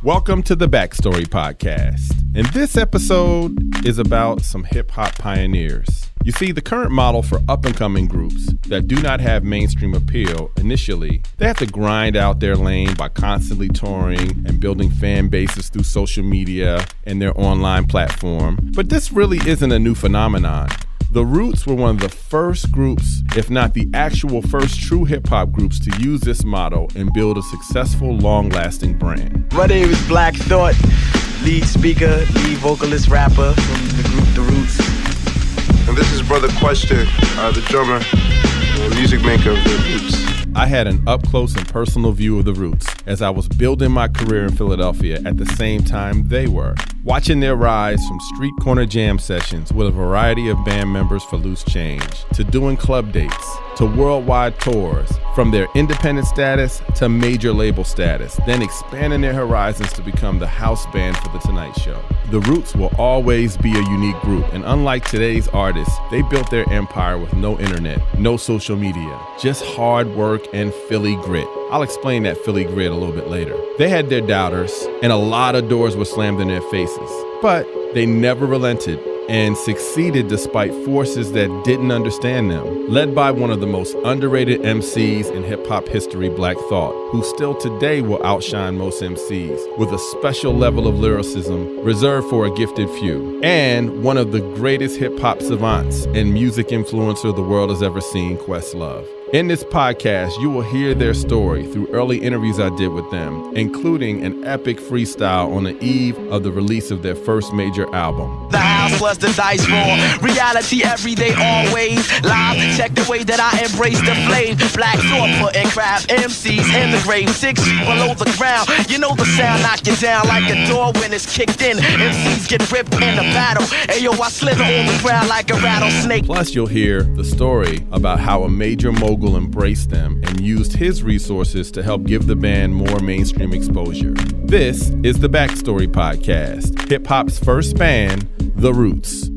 Welcome to the Backstory Podcast. And this episode is about some hip-hop pioneers. You see, the current model for up-and-coming groups that do not have mainstream appeal initially, they have to grind out their lane by constantly touring and building fan bases through social media and their online platform. But this really isn't a new phenomenon. The Roots were one of the first groups, if not the actual first true hip-hop groups, to use this motto and build a successful, long-lasting brand. My name is Black Thought, lead speaker, lead vocalist, rapper from the group The Roots. And this is Brother Question, the drummer, the music maker of The Roots. I had an up-close and personal view of The Roots as I was building my career in Philadelphia at the same time they were, watching their rise from street corner jam sessions with a variety of band members for Loose Change, to doing club dates, to worldwide tours, from their independent status to major label status, then expanding their horizons to become the house band for The Tonight Show. The Roots will always be a unique group, and unlike today's artists, they built their empire with no internet, no social media, just hard work and Philly grit. I'll explain that Philly grit a little bit later. They had their doubters, and a lot of doors were slammed in their faces, but they never relented and succeeded despite forces that didn't understand them, led by one of the most underrated MCs in hip-hop history, Black Thought, who still today will outshine most MCs with a special level of lyricism reserved for a gifted few, and one of the greatest hip-hop savants and music influencer the world has ever seen, Questlove. In this podcast, you will hear their story through early interviews I did with them, including an epic freestyle on the eve of the release of their first major album. The house was the dice roll, reality every day, always live. Check the way that I embrace the flame. Black Thought putting craft MCs in the grave, 6 feet below the ground. You know the sound knock you down like a door when it's kicked in. MCs get ripped in the battle. Ayo, I slither on the ground like a rattlesnake. Plus, you'll hear the story about how a major mogul embraced them and used his resources to help give the band more mainstream exposure. This is the Backstory Podcast, hip-hop's first band, The Roots.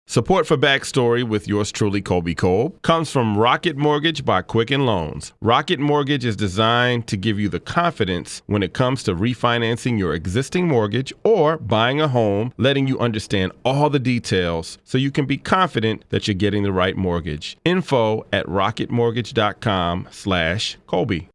Support for Backstory with yours truly, Colby Colb, comes from Rocket Mortgage by Quicken Loans. Rocket Mortgage is designed to give you the confidence when it comes to refinancing your existing mortgage or buying a home, letting you understand all the details so you can be confident that you're getting the right mortgage. Info at rocketmortgage.com/Colby.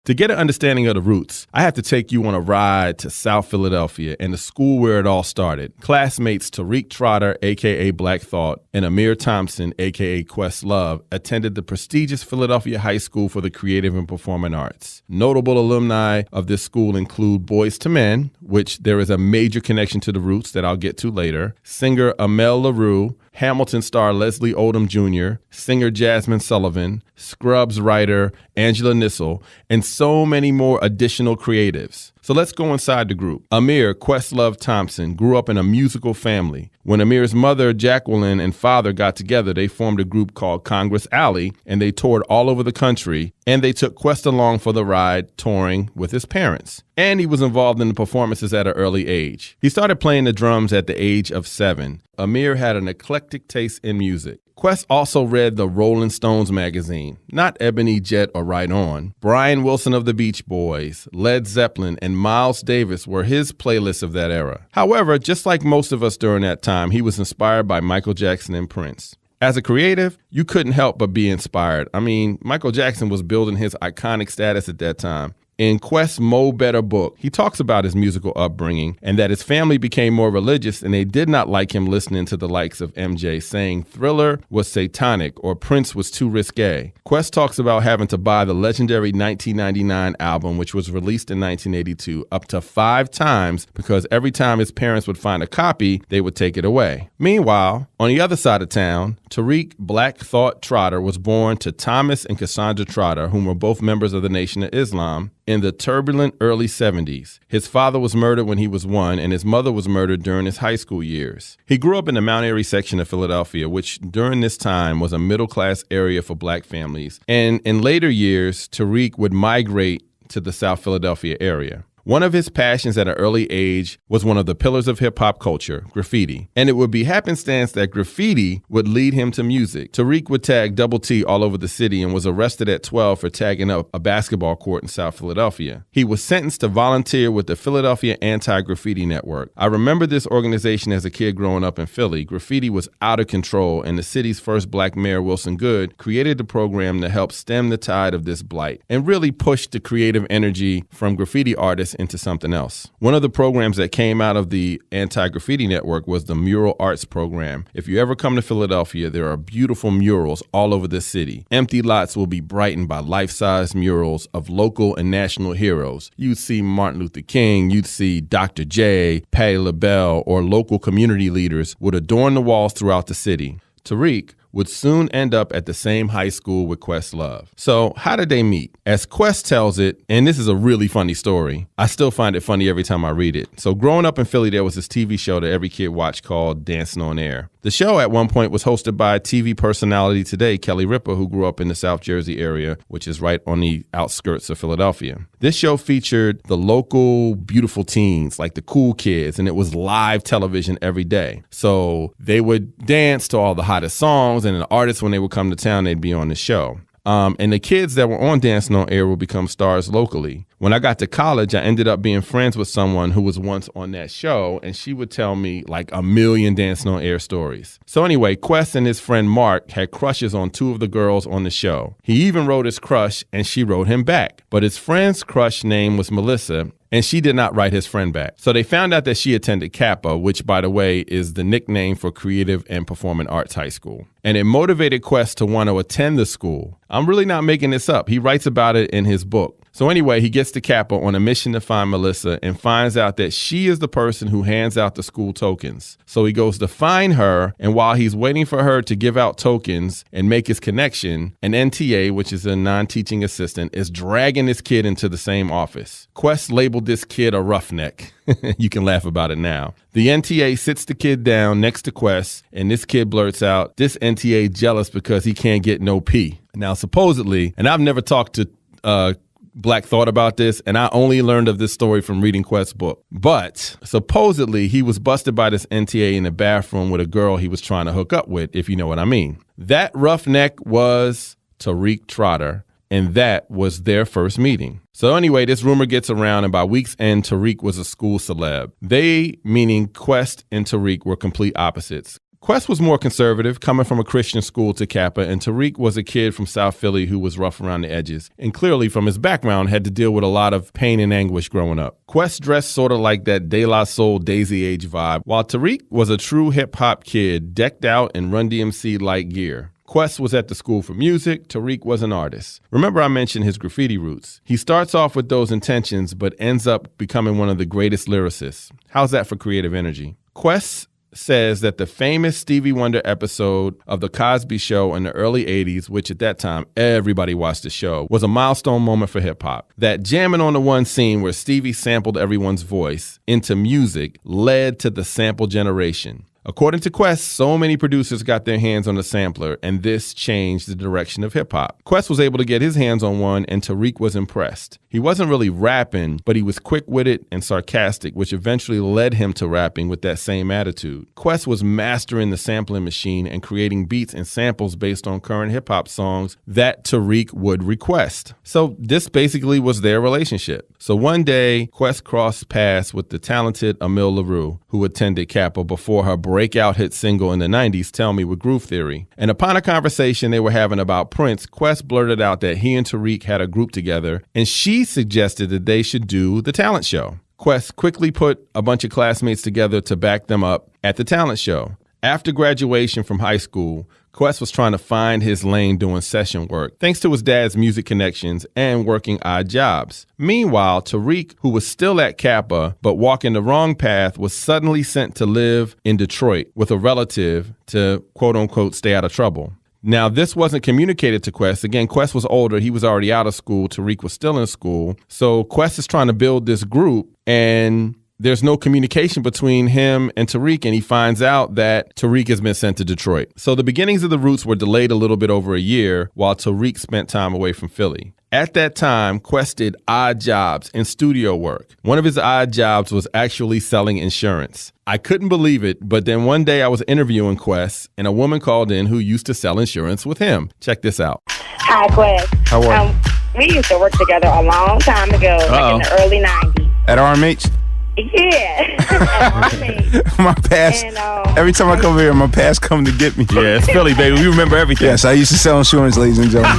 To get an understanding of The Roots, I have to take you on a ride to South Philadelphia and the school where it all started. Classmates Tariq Trotter, a.k.a. Black Thought, and Amir Thompson, a.k.a. Questlove, attended the prestigious Philadelphia High School for the Creative and Performing Arts. Notable alumni of this school include Boyz II Men, which there is a major connection to The Roots that I'll get to later, singer Amel LaRue, Hamilton star Leslie Odom Jr., singer Jasmine Sullivan, Scrubs writer Angela Nissel, and so many more additional creatives. So let's go inside the group. Amir Questlove Thompson grew up in a musical family. When Amir's mother, Jacqueline, and father got together, they formed a group called Congress Alley, and they toured all over the country, and they took Quest along for the ride, touring with his parents. And he was involved in the performances at an early age. He started playing the drums at the age of 7. Amir had an eclectic taste in music. Quest also read the Rolling Stones magazine, not Ebony, Jet, or Right On. Brian Wilson of the Beach Boys, Led Zeppelin, and Miles Davis were his playlists of that era. However, just like most of us during that time, he was inspired by Michael Jackson and Prince. As a creative, you couldn't help but be inspired. I mean, Michael Jackson was building his iconic status at that time. In Quest's Mo Better book, he talks about his musical upbringing and that his family became more religious and they did not like him listening to the likes of MJ, saying Thriller was satanic or Prince was too risque. Quest talks about having to buy the legendary 1999 album, which was released in 1982, up to 5 times because every time his parents would find a copy, they would take it away. Meanwhile, on the other side of town, Tariq Black Thought Trotter was born to Thomas and Cassandra Trotter, whom were both members of the Nation of Islam, in the turbulent early 70s. His father was murdered when he was 1, and his mother was murdered during his high school years. He grew up in the Mount Airy section of Philadelphia, which during this time was a middle-class area for black families. And in later years, Tariq would migrate to the South Philadelphia area. One of his passions at an early age was one of the pillars of hip-hop culture, graffiti. And it would be happenstance that graffiti would lead him to music. Tariq would tag Double T all over the city and was arrested at 12 for tagging up a basketball court in South Philadelphia. He was sentenced to volunteer with the Philadelphia Anti-Graffiti Network. I remember this organization as a kid growing up in Philly. Graffiti was out of control, and the city's first black mayor, Wilson Goode, created the program to help stem the tide of this blight and really push the creative energy from graffiti artists into something else. One of the programs that came out of the Anti-Graffiti Network was the Mural Arts Program. If you ever come to Philadelphia, there are beautiful murals all over the city. Empty lots will be brightened by life-size murals of local and national heroes. You'd see Martin Luther King, you'd see Dr. J, Patti LaBelle, or local community leaders would adorn the walls throughout the city. Tariq would soon end up at the same high school with Questlove. So how did they meet? As Quest tells it, and this is a really funny story, I still find it funny every time I read it. So growing up in Philly, there was this TV show that every kid watched called Dancing on Air. The show at one point was hosted by TV personality today, Kelly Ripa, who grew up in the South Jersey area, which is right on the outskirts of Philadelphia. This show featured the local beautiful teens, like the cool kids, and it was live television every day. So they would dance to all the hottest songs, and the artists, when they would come to town, they'd be on the show. And the kids that were on Dancing on Air would become stars locally. When I got to college, I ended up being friends with someone who was once on that show, and she would tell me like a million Dancing on Air stories. So anyway, Quest and his friend Mark had crushes on two of the girls on the show. He even wrote his crush, and she wrote him back. But his friend's crush name was Melissa, and she did not write his friend back. So they found out that she attended Kappa, which, by the way, is the nickname for Creative and Performing Arts High School. And it motivated Quest to want to attend the school. I'm really not making this up. He writes about it in his book. So anyway, he gets to Kappa on a mission to find Melissa and finds out that she is the person who hands out the school tokens. So he goes to find her, and while he's waiting for her to give out tokens and make his connection, an NTA, which is a non-teaching assistant, is dragging this kid into the same office. Quest labeled this kid a roughneck. You can laugh about it now. The NTA sits the kid down next to Quest, and this kid blurts out, "This NTA jealous because he can't get no P." Now, supposedly, and I've never talked to Black Thought about this, and I only learned of this story from reading Quest's book. But supposedly, he was busted by this NTA in the bathroom with a girl he was trying to hook up with, if you know what I mean. That roughneck was Tariq Trotter, and that was their first meeting. So anyway, this rumor gets around, and by week's end, Tariq was a school celeb. They, meaning Quest and Tariq, were complete opposites. Quest was more conservative, coming from a Christian school to Kappa, and Tariq was a kid from South Philly who was rough around the edges, and clearly from his background had to deal with a lot of pain and anguish growing up. Quest dressed sort of like that De La Soul Daisy Age vibe, while Tariq was a true hip-hop kid decked out in Run DMC-like gear. Quest was at the school for music. Tariq was an artist. Remember I mentioned his graffiti roots. He starts off with those intentions, but ends up becoming one of the greatest lyricists. How's that for creative energy? Quest says that the famous Stevie Wonder episode of The Cosby Show in the early 80s, which at that time everybody watched the show, was a milestone moment for hip-hop. That jamming on the one scene where Stevie sampled everyone's voice into music led to the sample generation. According to Quest, so many producers got their hands on the sampler, and this changed the direction of hip-hop. Quest was able to get his hands on one, and Tariq was impressed. He wasn't really rapping, but he was quick-witted and sarcastic, which eventually led him to rapping with that same attitude. Quest was mastering the sampling machine and creating beats and samples based on current hip-hop songs that Tariq would request. So this basically was their relationship. So one day, Quest crossed paths with the talented Emile LaRue, who attended Kappa before her breakout hit single in the 90s, Tell Me with Groove Theory. And upon a conversation they were having about Prince, Quest blurted out that he and Tariq had a group together, and she suggested that they should do the talent show. Quest quickly put a bunch of classmates together to back them up at the talent show. After graduation from high school, Quest was trying to find his lane doing session work, thanks to his dad's music connections and working odd jobs. Meanwhile, Tariq, who was still at Kappa but walking the wrong path, was suddenly sent to live in Detroit with a relative to, quote-unquote, stay out of trouble. Now, this wasn't communicated to Quest. Again, Quest was older. He was already out of school. Tariq was still in school. So Quest is trying to build this group, and there's no communication between him and Tariq, and he finds out that Tariq has been sent to Detroit. So the beginnings of the Roots were delayed a little bit over a year while Tariq spent time away from Philly. At that time, Quest did odd jobs and studio work. One of his odd jobs was actually selling insurance. I couldn't believe it, but then one day I was interviewing Quest, and a woman called in who used to sell insurance with him. Check this out. Hi, Quest. How are you? We used to work together a long time ago, like in the early 90s. At RMH? Yeah. At RMH. My past. And, every time I come here, my past come to get me. Yeah, it's Philly, baby. We remember everything. Yes, I used to sell insurance, ladies and gentlemen.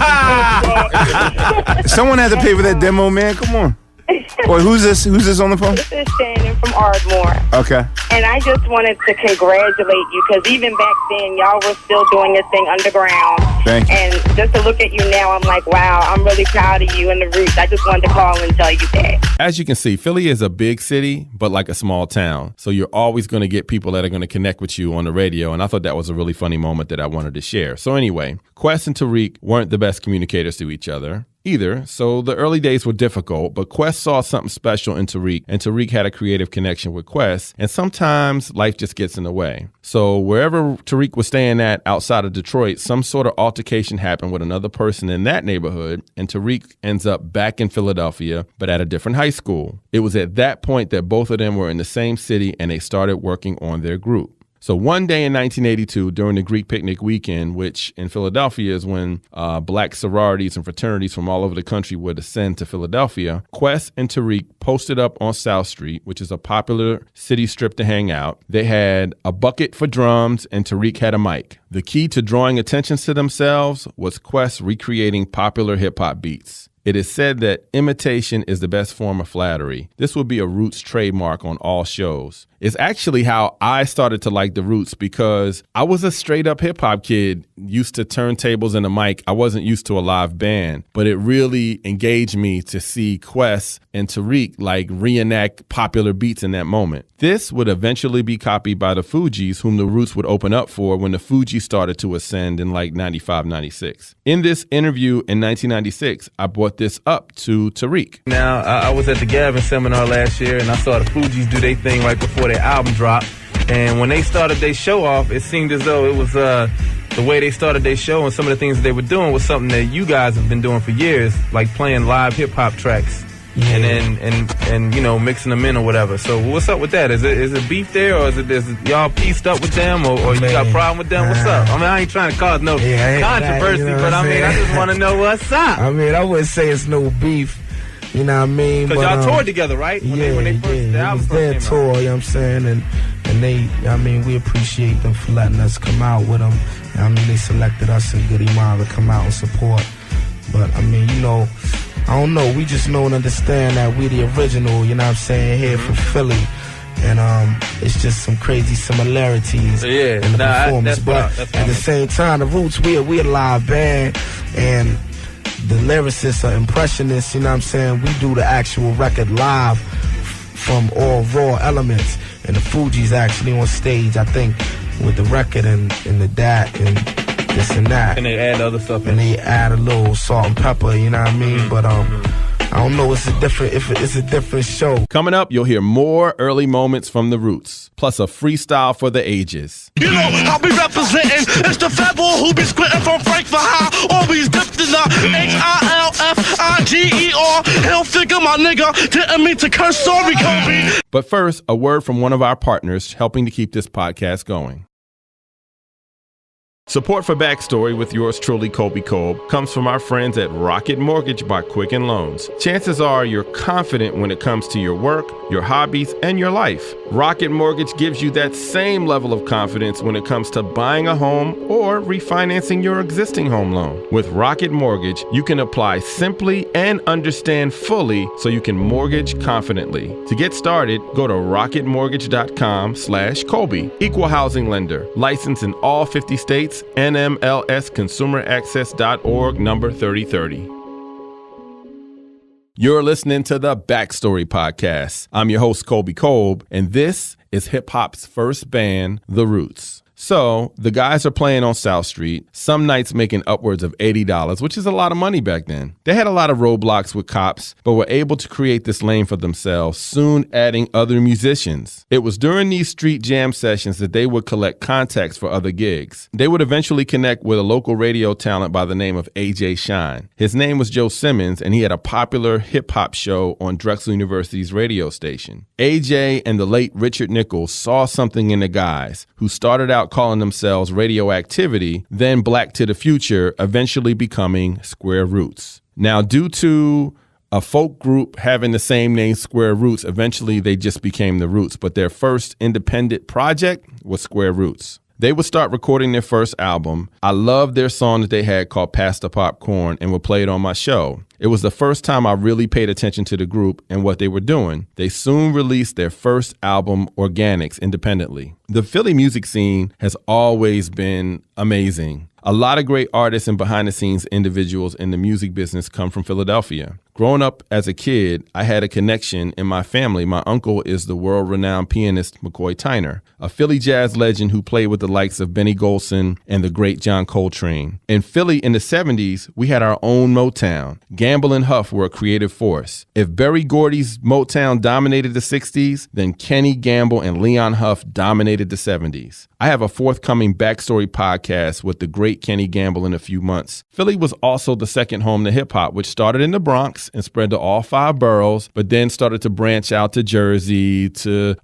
Someone had to pay for that demo, man. Come on. Boy, who's this? Who's this on the phone? This is Shannon from Ardmore. Okay. And I just wanted to congratulate you because even back then, y'all were still doing this thing underground. Thank you. And just to look at you now, I'm like, wow, I'm really proud of you and the Roots. I just wanted to call and tell you that. As you can see, Philly is a big city, but like a small town. So you're always going to get people that are going to connect with you on the radio. And I thought that was a really funny moment that I wanted to share. So anyway, Quest and Tariq weren't the best communicators to each other either, so the early days were difficult, but Quest saw something special in Tariq, and Tariq had a creative connection with Quest, and sometimes life just gets in the way. So wherever Tariq was staying at outside of Detroit, some sort of altercation happened with another person in that neighborhood, and Tariq ends up back in Philadelphia, but at a different high school. It was at that point that both of them were in the same city, and they started working on their group. So one day in 1982, during the Greek picnic weekend, which in Philadelphia is when black sororities and fraternities from all over the country would ascend to Philadelphia, Quest and Tariq posted up on South Street, which is a popular city strip to hang out. They had a bucket for drums and Tariq had a mic. The key to drawing attention to themselves was Quest recreating popular hip-hop beats. It is said that imitation is the best form of flattery. This would be a Roots trademark on all shows. It's actually how I started to like the Roots because I was a straight up hip hop kid, used to turntables and a mic. I wasn't used to a live band, but it really engaged me to see Quest and Tariq like reenact popular beats in that moment. This would eventually be copied by the Fugees, whom the Roots would open up for when the Fugees started to ascend in like 95, 96. In this interview in 1996, I brought this up to Tariq. Now, I was at the Gavin seminar last year, and I saw the Fugees do their thing right before their album dropped. And when they started their show off, it seemed as though it was the way they started their show and some of the things that they were doing was something that you guys have been doing for years, like playing live hip-hop tracks. Yeah. And you know, mixing them in or whatever. So what's up with that? Is it beef there, or is y'all pieced up with them, or you got a problem with them? What's up? I mean, I ain't trying to cause no controversy, but I mean, I just want to know what's up. I mean, I wouldn't say it's no beef. You know what I mean? Because y'all toured together, right? When they first, the album first came tour, out. You know what I'm saying? And they, I mean, we appreciate them for letting us come out with them. I mean, they selected us in Goody Mob to come out and support. But, I mean, you know, I don't know. We just know and understand that we the original, you know what I'm saying, here from Philly. And it's just some crazy similarities in the performance. But at the same time, the Roots, we a live band. And the lyricists are impressionists, you know what I'm saying? We do the actual record live from all raw elements. And the Fugees actually on stage, I think, with the record and the dat and this and that. And they add other stuff in. And they add a little salt and pepper, you know what I mean? But I don't know, it's a different show. Coming up, you'll hear more early moments from the Roots, plus a freestyle for the ages. You know, I'll be representing. It's the fat boy who be squinting from Frankfurt High. Always dipped in the HILFIGER. He'll figure my nigga. Didn't mean to curse. Sorry, Colby. But first, a word from one of our partners helping to keep this podcast going. Support for Backstory with yours truly, Colby Colb, comes from our friends at Rocket Mortgage by Quicken Loans. Chances are you're confident when it comes to your work, your hobbies, and your life. Rocket Mortgage gives you that same level of confidence when it comes to buying a home or refinancing your existing home loan. With Rocket Mortgage, you can apply simply and understand fully so you can mortgage confidently. To get started, go to rocketmortgage.com/Colby. Equal housing lender, licensed in all 50 states, NMLSconsumeraccess.org, number 3030. You're listening to the Backstory Podcast. I'm your host, Colby Colb, and this is hip-hop's first band, The Roots. So the guys are playing on South Street, some nights making upwards of $80, which is a lot of money back then. They had a lot of roadblocks with cops, but were able to create this lane for themselves, soon adding other musicians. It was during these street jam sessions that they would collect contacts for other gigs. They would eventually connect with a local radio talent by the name of A.J. Shine. His name was Joe Simmons, and he had a popular hip-hop show on Drexel University's radio station. A.J. and the late Richard Nichols saw something in the guys, who started out calling themselves Radioactivity, then Black to the Future, eventually becoming Square Roots. Now, due to a folk group having the same name, Square Roots, eventually they just became the Roots, but their first independent project was Square Roots. They would start recording their first album. I loved their song that they had called Pass the Popcorn and would play it on my show. It was the first time I really paid attention to the group and what they were doing. They soon released their first album, Organics, independently. The Philly music scene has always been amazing. A lot of great artists and behind-the-scenes individuals in the music business come from Philadelphia. Growing up as a kid, I had a connection in my family. My uncle is the world-renowned pianist McCoy Tyner, a Philly jazz legend who played with the likes of Benny Golson and the great John Coltrane. In Philly in the 70s, we had our own Motown. Gamble and Huff were a creative force. If Berry Gordy's Motown dominated the 60s, then Kenny Gamble and Leon Huff dominated the 70s. I have a forthcoming backstory podcast with the great Kenny Gamble in a few months. Philly was also the second home to hip-hop, which started in the Bronx and spread to all 5 boroughs, but then started to branch out to Jersey, to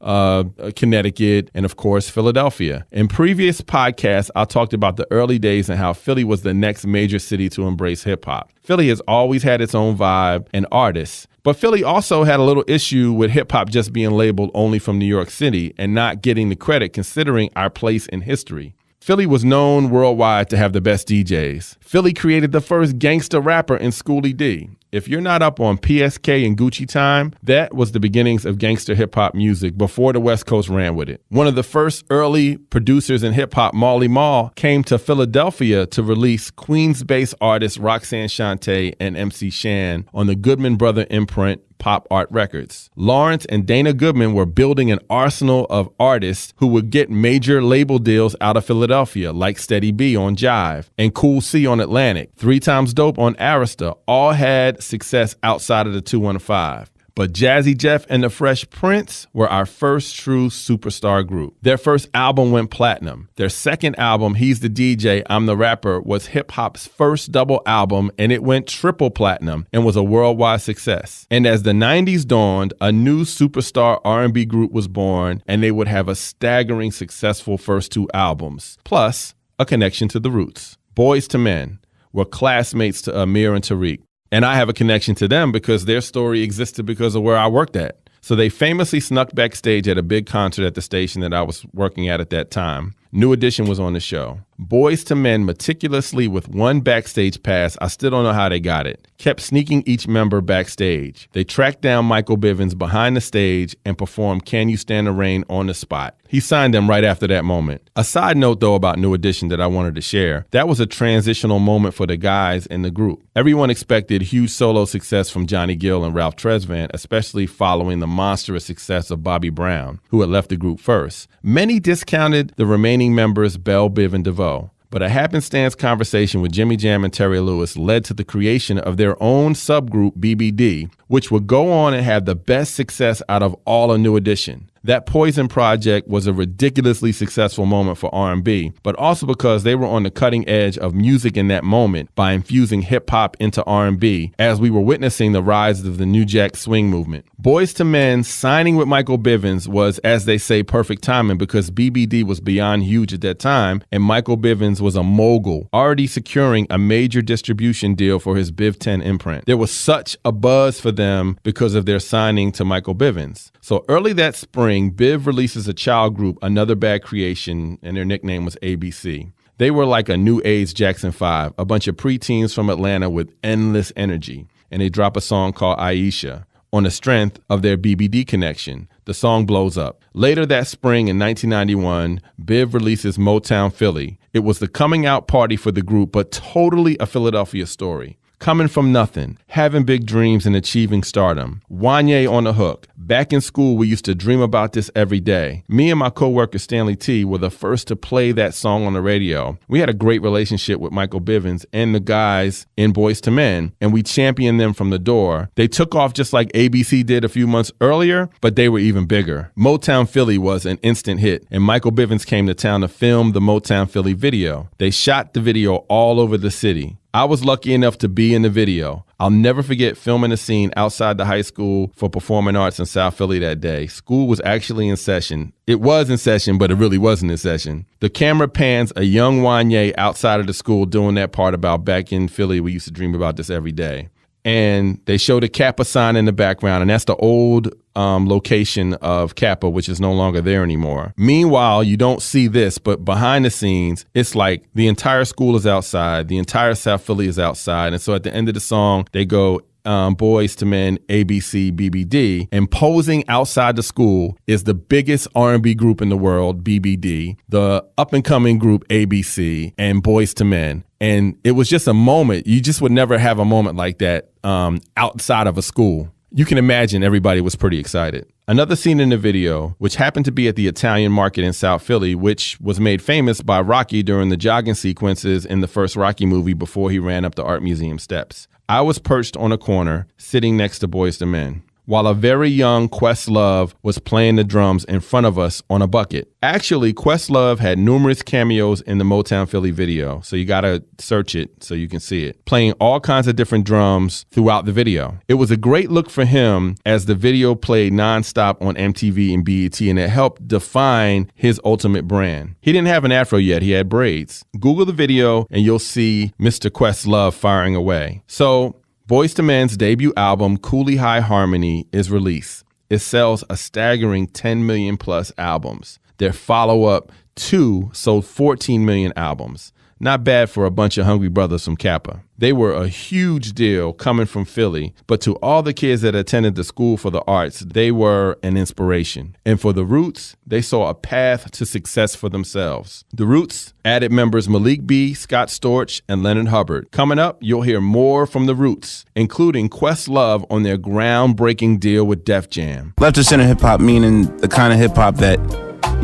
Connecticut, and of course, Philadelphia. In previous podcasts, I talked about the early days and how Philly was the next major city to embrace hip-hop. Philly has always had its own vibe and artists, but Philly also had a little issue with hip-hop just being labeled only from New York City and not getting the credit considering our place in history. Philly was known worldwide to have the best DJs. Philly created the first gangster rapper in Schoolie D. If you're not up on PSK and Gucci Time, that was the beginnings of gangster hip-hop music before the West Coast ran with it. One of the first early producers in hip-hop, Marley Marl, came to Philadelphia to release Queens-based artists Roxanne Shante and MC Shan on the Goodman Brother imprint, Pop Art Records. Lawrence and Dana Goodman were building an arsenal of artists who would get major label deals out of Philadelphia, like Steady B on Jive and Cool C on Atlantic, 3 Times Dope on Arista, all had success outside of the 215. But Jazzy Jeff and the Fresh Prince were our first true superstar group. Their first album went platinum. Their second album, He's the DJ, I'm the Rapper, was hip-hop's first double album, and it went triple platinum and was a worldwide success. And as the 90s dawned, a new superstar R&B group was born, and they would have a staggering successful first 2 albums, plus a connection to the roots. Boys to Men were classmates to Amir and Tariq. And I have a connection to them because their story existed because of where I worked at. So they famously snuck backstage at a big concert at the station that I was working at that time. New Edition was on the show. Boys to Men, meticulously with one backstage pass, I still don't know how they got it, kept sneaking each member backstage. They tracked down Michael Bivins behind the stage and performed Can You Stand the Rain on the spot. He signed them right after that moment. A side note, though, about New Edition that I wanted to share, that was a transitional moment for the guys in the group. Everyone expected huge solo success from Johnny Gill and Ralph Tresvant, especially following the monstrous success of Bobby Brown, who had left the group first. Many discounted the remaining members, Bell, Biv, and DeVoe. But a happenstance conversation with Jimmy Jam and Terry Lewis led to the creation of their own subgroup, BBD, which would go on and have the best success out of all of New Edition. That Poison project was a ridiculously successful moment for R&B, but also because they were on the cutting edge of music in that moment by infusing hip-hop into R&B as we were witnessing the rise of the New Jack Swing movement. Boys to Men signing with Michael Bivins was, as they say, perfect timing because BBD was beyond huge at that time, and Michael Bivins was a mogul, already securing a major distribution deal for his Biv 10 imprint. There was such a buzz for them because of their signing to Michael Bivins. So early that spring, Biv releases a child group, Another Bad Creation, and their nickname was ABC. They were like a new age Jackson 5, a bunch of preteens from Atlanta with endless energy. And they drop a song called Aisha. On the strength of their BBD connection, the song blows up. Later that spring in 1991, Biv releases Motown Philly. It was the coming out party for the group, but totally a Philadelphia story. Coming from nothing, having big dreams and achieving stardom. Wanye on the hook. Back in school, we used to dream about this every day. Me and my coworker Stanley T were the first to play that song on the radio. We had a great relationship with Michael Bivins and the guys in Boyz II Men, and we championed them from the door. They took off just like ABC did a few months earlier, but they were even bigger. Motown Philly was an instant hit, and Michael Bivins came to town to film the Motown Philly video. They shot the video all over the city. I was lucky enough to be in the video. I'll never forget filming a scene outside the high school for performing arts in South Philly that day. School was actually in session. It was in session, but it really wasn't in session. The camera pans a young Wanye outside of the school doing that part about back in Philly, we used to dream about this every day. And they showed a Kappa sign in the background, and that's the old location of Kappa, which is no longer there anymore. Meanwhile, you don't see this, but behind the scenes, it's like the entire school is outside, the entire South Philly is outside, and so at the end of the song, they go, Boyz II Men, ABC, BBD, and posing outside the school is the biggest R&B group in the world, BBD, the up-and-coming group ABC, and Boyz II Men. And it was just a moment. You just would never have a moment like that outside of a school. You can imagine everybody was pretty excited. Another scene in the video, which happened to be at the Italian market in South Philly, which was made famous by Rocky during the jogging sequences in the first Rocky movie before he ran up the art museum steps. I was perched on a corner, sitting next to Boyz II Men, while a very young Questlove was playing the drums in front of us on a bucket. Actually, Questlove had numerous cameos in the Motown Philly video, so you gotta search it so you can see it, playing all kinds of different drums throughout the video. It was a great look for him as the video played nonstop on MTV and BET, and it helped define his ultimate brand. He didn't have an afro yet, he had braids. Google the video and you'll see Mr. Questlove firing away. So, Boyz II Men's debut album, Cooley High Harmony, is released. It sells a staggering 10 million plus albums. Their follow-up, 2, sold 14 million albums. Not bad for a bunch of hungry brothers from Kappa. They were a huge deal coming from Philly, but to all the kids that attended the School for the Arts, they were an inspiration. And for the Roots, they saw a path to success for themselves. The Roots added members Malik B, Scott Storch, and Leonard Hubbard. Coming up, you'll hear more from the Roots, including Questlove on their groundbreaking deal with Def Jam. Left of center hip hop, meaning the kind of hip hop that,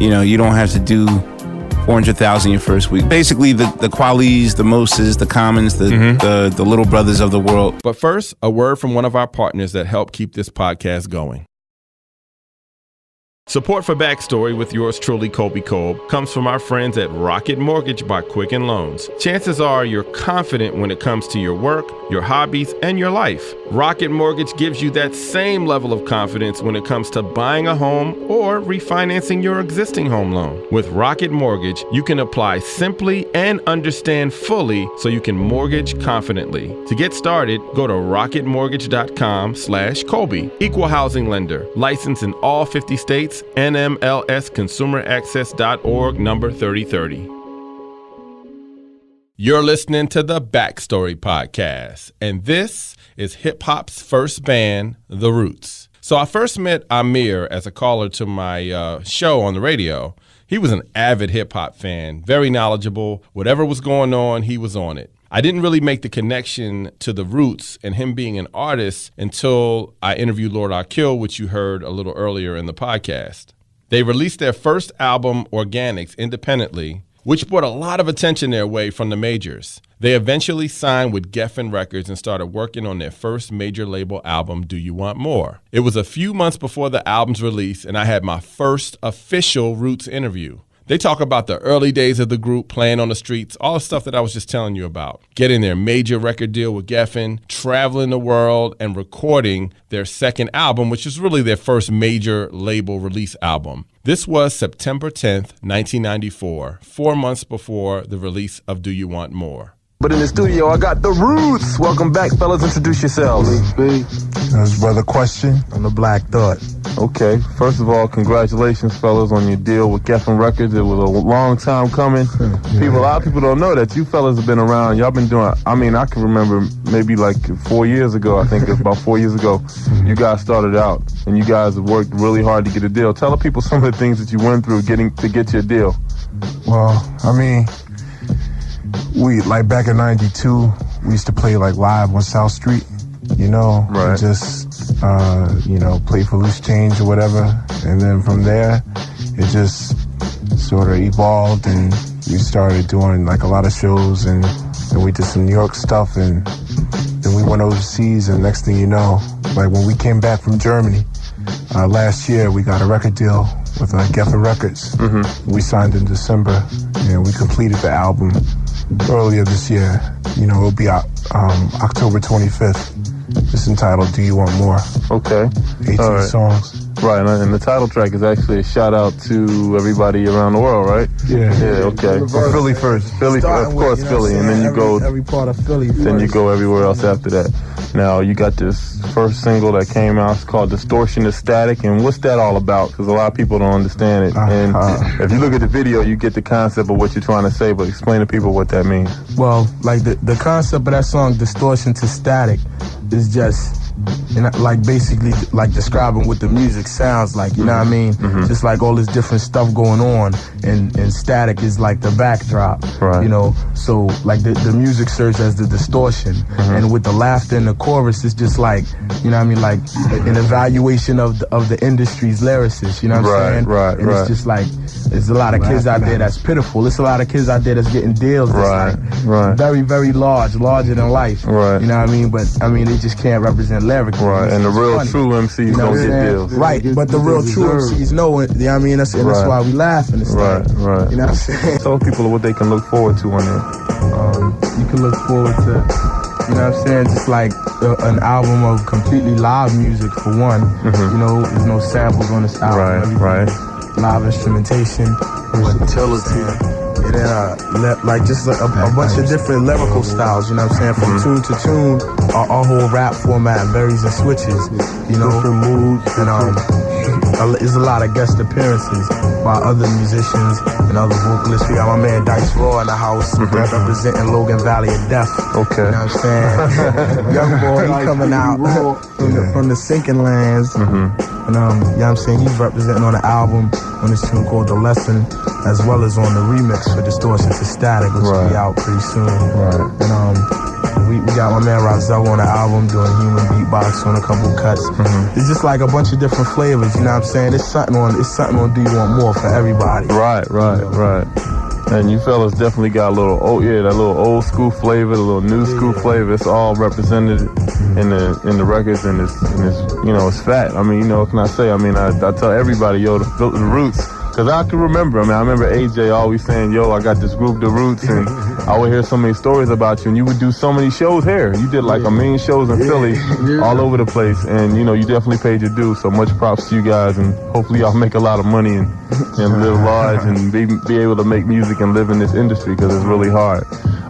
you don't have to do 400,000 your first week. Basically, the Qualies, the Moses, the Commons, the Little Brothers of the world. But first, a word from one of our partners that help keep this podcast going. Support for Backstory with yours truly, Colby Colb, comes from our friends at Rocket Mortgage by Quicken Loans. Chances are you're confident when it comes to your work, your hobbies, and your life. Rocket Mortgage gives you that same level of confidence when it comes to buying a home or refinancing your existing home loan. With Rocket Mortgage, you can apply simply and understand fully so you can mortgage confidently. To get started, go to rocketmortgage.com/Colby. Equal housing lender, licensed in all 50 states, NMLSconsumeraccess.org, number 3030. You're listening to the Backstory Podcast, and this is hip-hop's first band, The Roots. So I first met Amir as a caller to my show on the radio. He was an avid hip-hop fan, very knowledgeable. Whatever was going on, he was on it. I didn't really make the connection to The Roots and him being an artist until I interviewed Lord Akil, which you heard a little earlier in the podcast. They released their first album, Organics, independently, which brought a lot of attention their way from the majors. They eventually signed with Geffen Records and started working on their first major label album, Do You Want More? It was a few months before the album's release, and I had my first official Roots interview. They talk about the early days of the group, playing on the streets, all the stuff that I was just telling you about. Getting their major record deal with Geffen, traveling the world, and recording their second album, which is really their first major label release album. This was September 10th, 1994, 4 months before the release of Do You Want More? But in the studio, I got the Roots. Welcome back, fellas. Introduce yourselves. That's Brother Question. I'm the Black Thought. Okay, first of all, congratulations, fellas, on your deal with Geffen Records. It was a long time coming. A lot of people don't know that you fellas have been around. Y'all been doing, I can remember maybe like 4 years ago, I think it was about 4 years ago, you guys started out, and you guys have worked really hard to get a deal. Tell the people some of the things that you went through to get your deal. Well, we, like back in 92, we used to play like live on South Street, you know, Right. and just, you know, play for loose change or whatever. And then from there, it just sort of evolved, and we started doing like a lot of shows, and then we did some New York stuff, and then we went overseas, and next thing you know, like when we came back from Germany last year, we got a record deal with Geffen Records. We signed in December, and we completed the album earlier this year. You know, it'll be out October 25th. It's entitled "Do You Want More?" Okay. 18 All right. songs. Right, and the title track is actually a shout out to everybody around the world, right? Yeah. Yeah, okay. Well, Philly first. Philly, of course, you know Philly, and then you go, every part of Philly. then you first. go everywhere else after that. Now, you got this first single that came out, it's called Distortion is Static, and what's that all about? Because a lot of people don't understand it. And if you look at the video, you get the concept of what you're trying to say, but explain to people what that means. Well, like the concept of that song, Distortion to Static, is just, you know, like basically like describing what the music sounds like, you know what I mean? Just like all this different stuff going on, and static is like the backdrop, Right. you know? So like the music serves as the distortion, and with the laughter in the chorus, it's just like, you know what I mean, like an evaluation of the industry's lyricists, you know what I'm saying? Right, and right. it's just like, there's a lot of kids out there that's pitiful. There's a lot of kids out there that's getting deals that's Right, like right. very, very larger than life. Right. You know what I mean? But I mean, they just can't represent lyrically. Right, and the It's real funny. true MCs You know don't what I'm get saying? deals. Right, but the real true MCs know it. You know what I mean? That's Right. why we laugh and it's Right, like, right. you know what I'm saying? Tell people what they can look forward to on there. You can look forward to, you know what I'm saying, just like an album of completely live music for one. You know, there's no samples on this album. Right, Everything right. is live instrumentation. Versatility. And then, like just a bunch of different lyrical styles, you know what I'm saying? From tune to tune, our whole rap format varies and switches, you know? Different moods. And there's a lot of guest appearances by other musicians and other vocalists. We got my man Dice Raw in the house, representing Logan Valley of Death. Okay. You know what I'm saying? Young boy, he coming out from the sinking lands. And you know what I'm saying? He's representing on the album on this tune called The Lesson, as well as on the remix for Distortion to Static, which will be out pretty soon. Right. And we got my man Rozelle on the album doing human beatbox on a couple cuts. It's just like a bunch of different flavors, you know what I'm saying? It's something on Do You Want More for everybody. Right. And you fellas definitely got a little, that little old school flavor, the little new school flavor. It's all represented in the records, and it's you know, it's fat. I mean, you know, what can I say? I mean, I tell everybody, yo, the Roots. Because I can remember, I remember AJ always saying, yo, I got this group, The Roots, and I would hear so many stories about you, and you would do so many shows here. You did like a million shows in Philly, all over the place, and, you know, you definitely paid your dues, so much props to you guys, and hopefully y'all make a lot of money and live large and be able to make music and live in this industry, because it's really hard.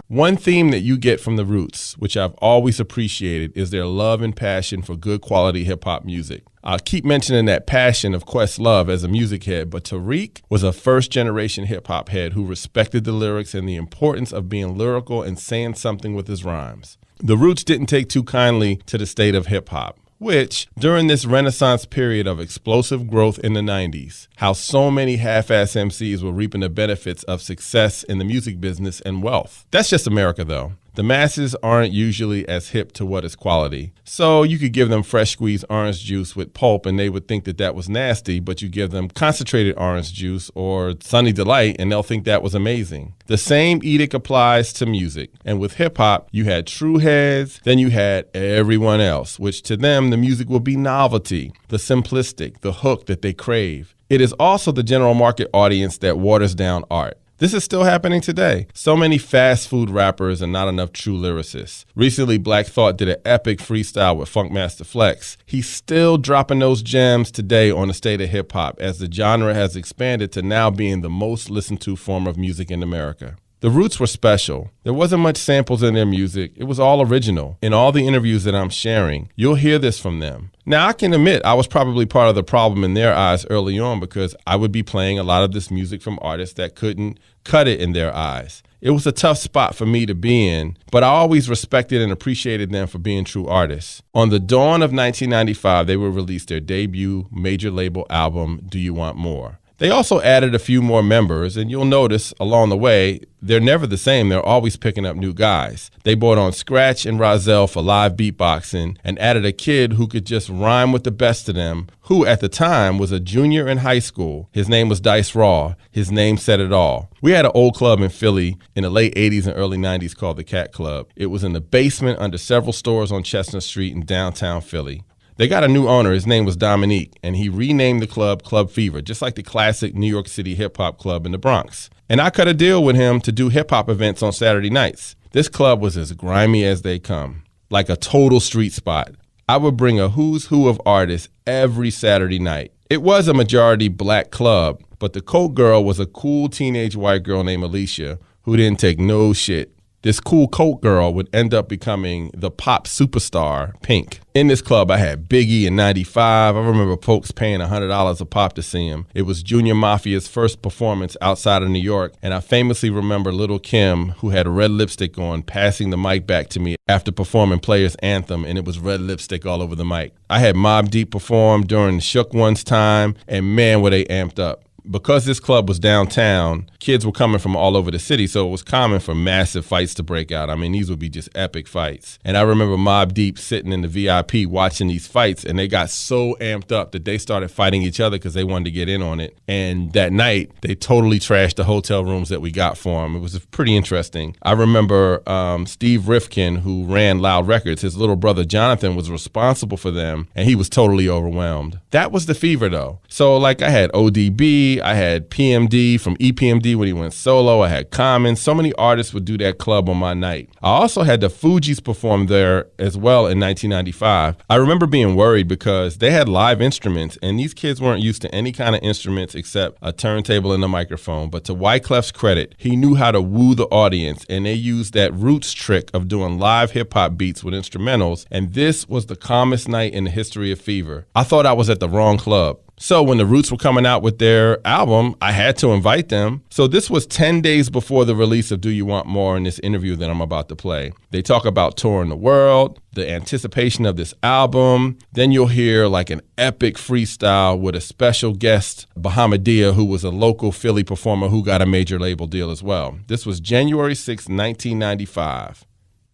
One theme that you get from the Roots, which I've always appreciated, is their love and passion for good quality hip-hop music. I'll keep mentioning that passion of Questlove as a music head, but Tariq was a first-generation hip-hop head who respected the lyrics and the importance of being lyrical and saying something with his rhymes. The Roots didn't take too kindly to the state of hip-hop, which, during this renaissance period of explosive growth in the 90s, how so many half-ass MCs were reaping the benefits of success in the music business and wealth. That's just America, though. The masses aren't usually as hip to what is quality. So you could give them fresh squeezed orange juice with pulp and they would think that that was nasty, but you give them concentrated orange juice or Sunny Delight and they'll think that was amazing. The same edict applies to music. And with hip hop, you had true heads, then you had everyone else, which to them, the music will be novelty, the simplistic, the hook that they crave. It is also the general market audience that waters down art. This is still happening today. So many fast food rappers and not enough true lyricists. Recently, Black Thought did an epic freestyle with Funkmaster Flex. He's still dropping those gems today on the state of hip hop as the genre has expanded to now being the most listened to form of music in America. The Roots were special. There wasn't much samples in their music. It was all original. In all the interviews that I'm sharing, you'll hear this from them. Now, I can admit I was probably part of the problem in their eyes early on because I would be playing a lot of this music from artists that couldn't cut it in their eyes. It was a tough spot for me to be in, but I always respected and appreciated them for being true artists. On the dawn of 1995, they would release their debut major label album, Do You Want More? They also added a few more members, and you'll notice along the way, they're never the same. They're always picking up new guys. They brought on Scratch and Rozelle for live beatboxing and added a kid who could just rhyme with the best of them, who at the time was a junior in high school. His name was Dice Raw. His name said it all. We had an old club in Philly in the late 80s and early 90s called the Cat Club. It was in the basement under several stores on Chestnut Street in downtown Philly. They got a new owner. His name was Dominique, and he renamed the club Club Fever, just like the classic New York City hip-hop club in the Bronx. And I cut a deal with him to do hip-hop events on Saturday nights. This club was as grimy as they come, like a total street spot. I would bring a who's who of artists every Saturday night. It was a majority black club, but the coat girl was a cool teenage white girl named Alicia who didn't take no shit. This cool coat girl would end up becoming the pop superstar, Pink. In this club, I had Biggie in 95. I remember folks paying $100 a pop to see him. It was Junior Mafia's first performance outside of New York, and I famously remember Little Kim, who had red lipstick on, passing the mic back to me after performing Players Anthem, and it was red lipstick all over the mic. I had Mobb Deep perform during Shook One's time, and man, were they amped up. Because this club was downtown, kids were coming from all over the city, so it was common for massive fights to break out. I mean, these would be just epic fights. And I remember Mobb Deep sitting in the VIP watching these fights, and they got so amped up that they started fighting each other because they wanted to get in on it. And that night, they totally trashed the hotel rooms that we got for them. It was pretty interesting. I remember Steve Rifkin, who ran Loud Records, his little brother Jonathan was responsible for them, and he was totally overwhelmed. That was the fever, though. So, like, I had ODB, I had PMD from EPMD when he went solo. I had Common. So many artists would do that club on my night. I also had the Fugees perform there as well in 1995. I remember being worried because they had live instruments, and these kids weren't used to any kind of instruments except a turntable and a microphone. But to Wyclef's credit, he knew how to woo the audience, and they used that roots trick of doing live hip-hop beats with instrumentals, and this was the calmest night in the history of Fever. I thought I was at the wrong club. So when the Roots were coming out with their album, I had to invite them. So this was 10 days before the release of Do You Want More in this interview that I'm about to play. They talk about touring the world, the anticipation of this album. Then you'll hear like an epic freestyle with a special guest, Bahamadia, who was a local Philly performer who got a major label deal as well. This was January 6, 1995.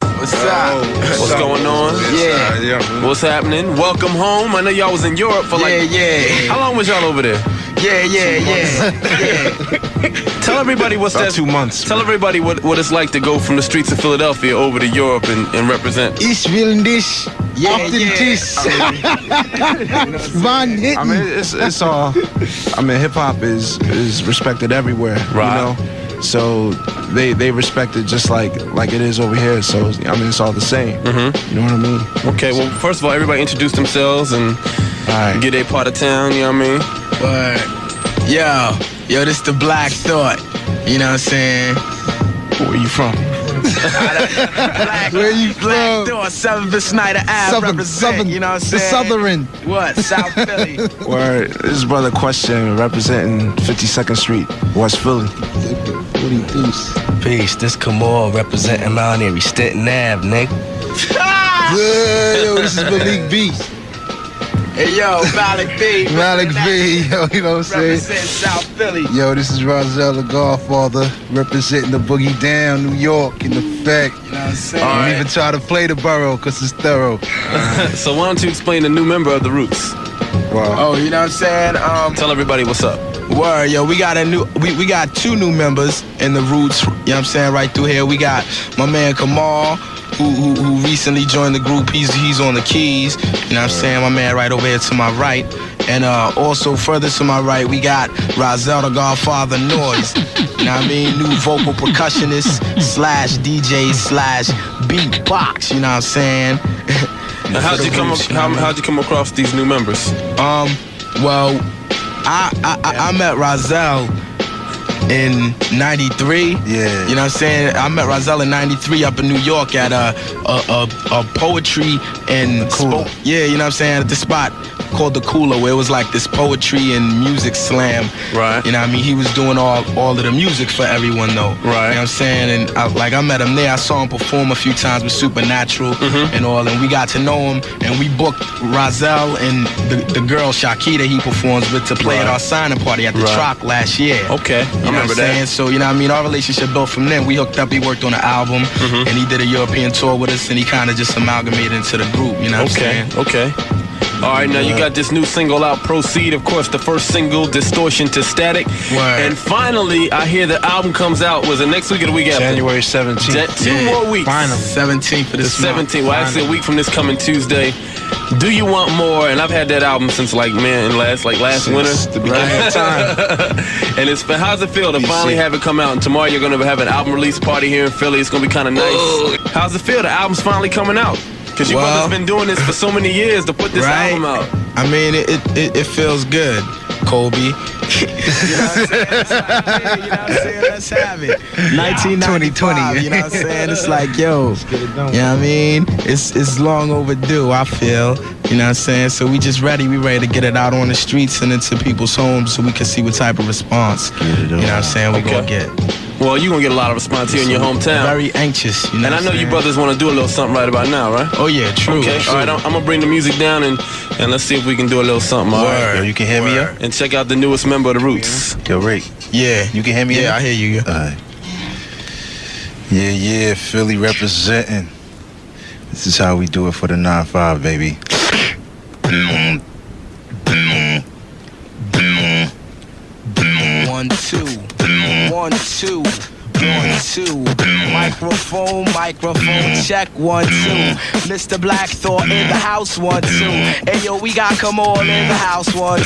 What's up? What's going on? Yeah. What's happening? Welcome home. I know y'all was in Europe for like... Yeah. How long was y'all over there? Yeah. Tell everybody what's that... 2 months. Tell everybody what it's like to go from the streets of Philadelphia over to Europe and represent. Ich will dich auf den Tisch. Wann I mean, it's all... I mean, hip-hop is respected everywhere, right. You know? So they respect it just like it is over here. So I mean, it's all the same. Mm-hmm. You know what I mean? Okay. Well, first of all, everybody introduce themselves and get a part of town. You know what I mean? But yo, this the Black Thought. You know what I'm saying? Where you from? Where you from? Black Thought, Southern Snyder Ave represent. You know what I'm saying? The Southern. What? South Philly. Word. This is Brother Question representing 52nd Street, West Philly. What do you think? Peace. This Kamal representing Mount Airy, Stanton Ave, nigga. Yo, this is Malik Beast. Hey, yo, Malik B. Malik B, yo, you know what I'm saying? Represent South Philly. Yo, this is Rozelle, the Godfather, representing the Boogie Down, New York, in effect. You know what I'm saying? I don't even try to play the borough, because it's thorough. So why don't you explain the new member of the Roots? Wow. Oh, you know what I'm saying? Tell everybody what's up. Word, yo, we got we got 2 new members in the Roots, you know what I'm saying, right through here. We got my man Kamal, who recently joined the group. He's on the keys, you know what I'm saying, my man right over here to my right. And also further to my right, we got Rozelle, the Godfather Noise. You know what I mean? New vocal percussionist / DJ / beatbox, you know what I'm saying? How'd you come across these new members? Well, I met Rozelle in 93. Yeah. You know what I'm saying? I met Rozelle in 93 up in New York at a poetry and yeah, you know what I'm saying, at the spot called the Cooler, where it was like this poetry and music slam. Right. You know what I mean? He was doing all of the music for everyone though. Right. You know what I'm saying? And I met him there. I saw him perform a few times with Supernatural and all, and we got to know him, and we booked Rozelle and the girl Shakita he performs with to play at our signing party at the Troc last year. Okay, I remember that. So, you know what I mean? Our relationship built from then. We hooked up, he worked on an album, and he did a European tour with us, and he kind of just amalgamated into the group, you know what I'm saying? Okay. All right, now you got this new single out, Proceed. Of course, the first single, Distortion to Static. Word. And finally, I hear the album comes out. Was it next week or the week after? January 17th. Two more weeks. Final. 17th for this month. 17th. Well, actually, a week from this coming Tuesday. Do You Want More? And I've had that album since last winter. The beginning of time. And how's it feel to finally have it come out? And tomorrow you're going to have an album release party here in Philly. It's going to be kind of nice. How's it feel? The album's finally coming out. Because your brother's been doing this for so many years to put this album out. I mean, it feels good, Colby. You know what I'm saying? Let's have it. 1995, you know what I'm saying? It's like, yo, you know what I mean? It's long overdue, I feel. You know what I'm saying? So we just ready. We ready to get it out on the streets and into people's homes so we can see what type of response, you know what I'm saying, we gonna get. Well, you're going to get a lot of response here in your hometown. Very anxious, you know. And I know you brothers want to do a little something right about now, right? Oh, yeah, true. Okay, all right, I'm going to bring the music down and let's see if we can do a little something. All right. Yo, you can hear me up? And check out the newest member of the Roots. Yo, Rick. Yeah. You can hear me? Yeah, I hear you. All right. Yeah, Philly representing. This is how we do it for the 9-5, baby. 1, 2. 1, 2. 1, 2. Microphone, check 1, 2. Mr. Black Thought in the house, 1, 2. Hey yo, we got come all in the house, 1, 2.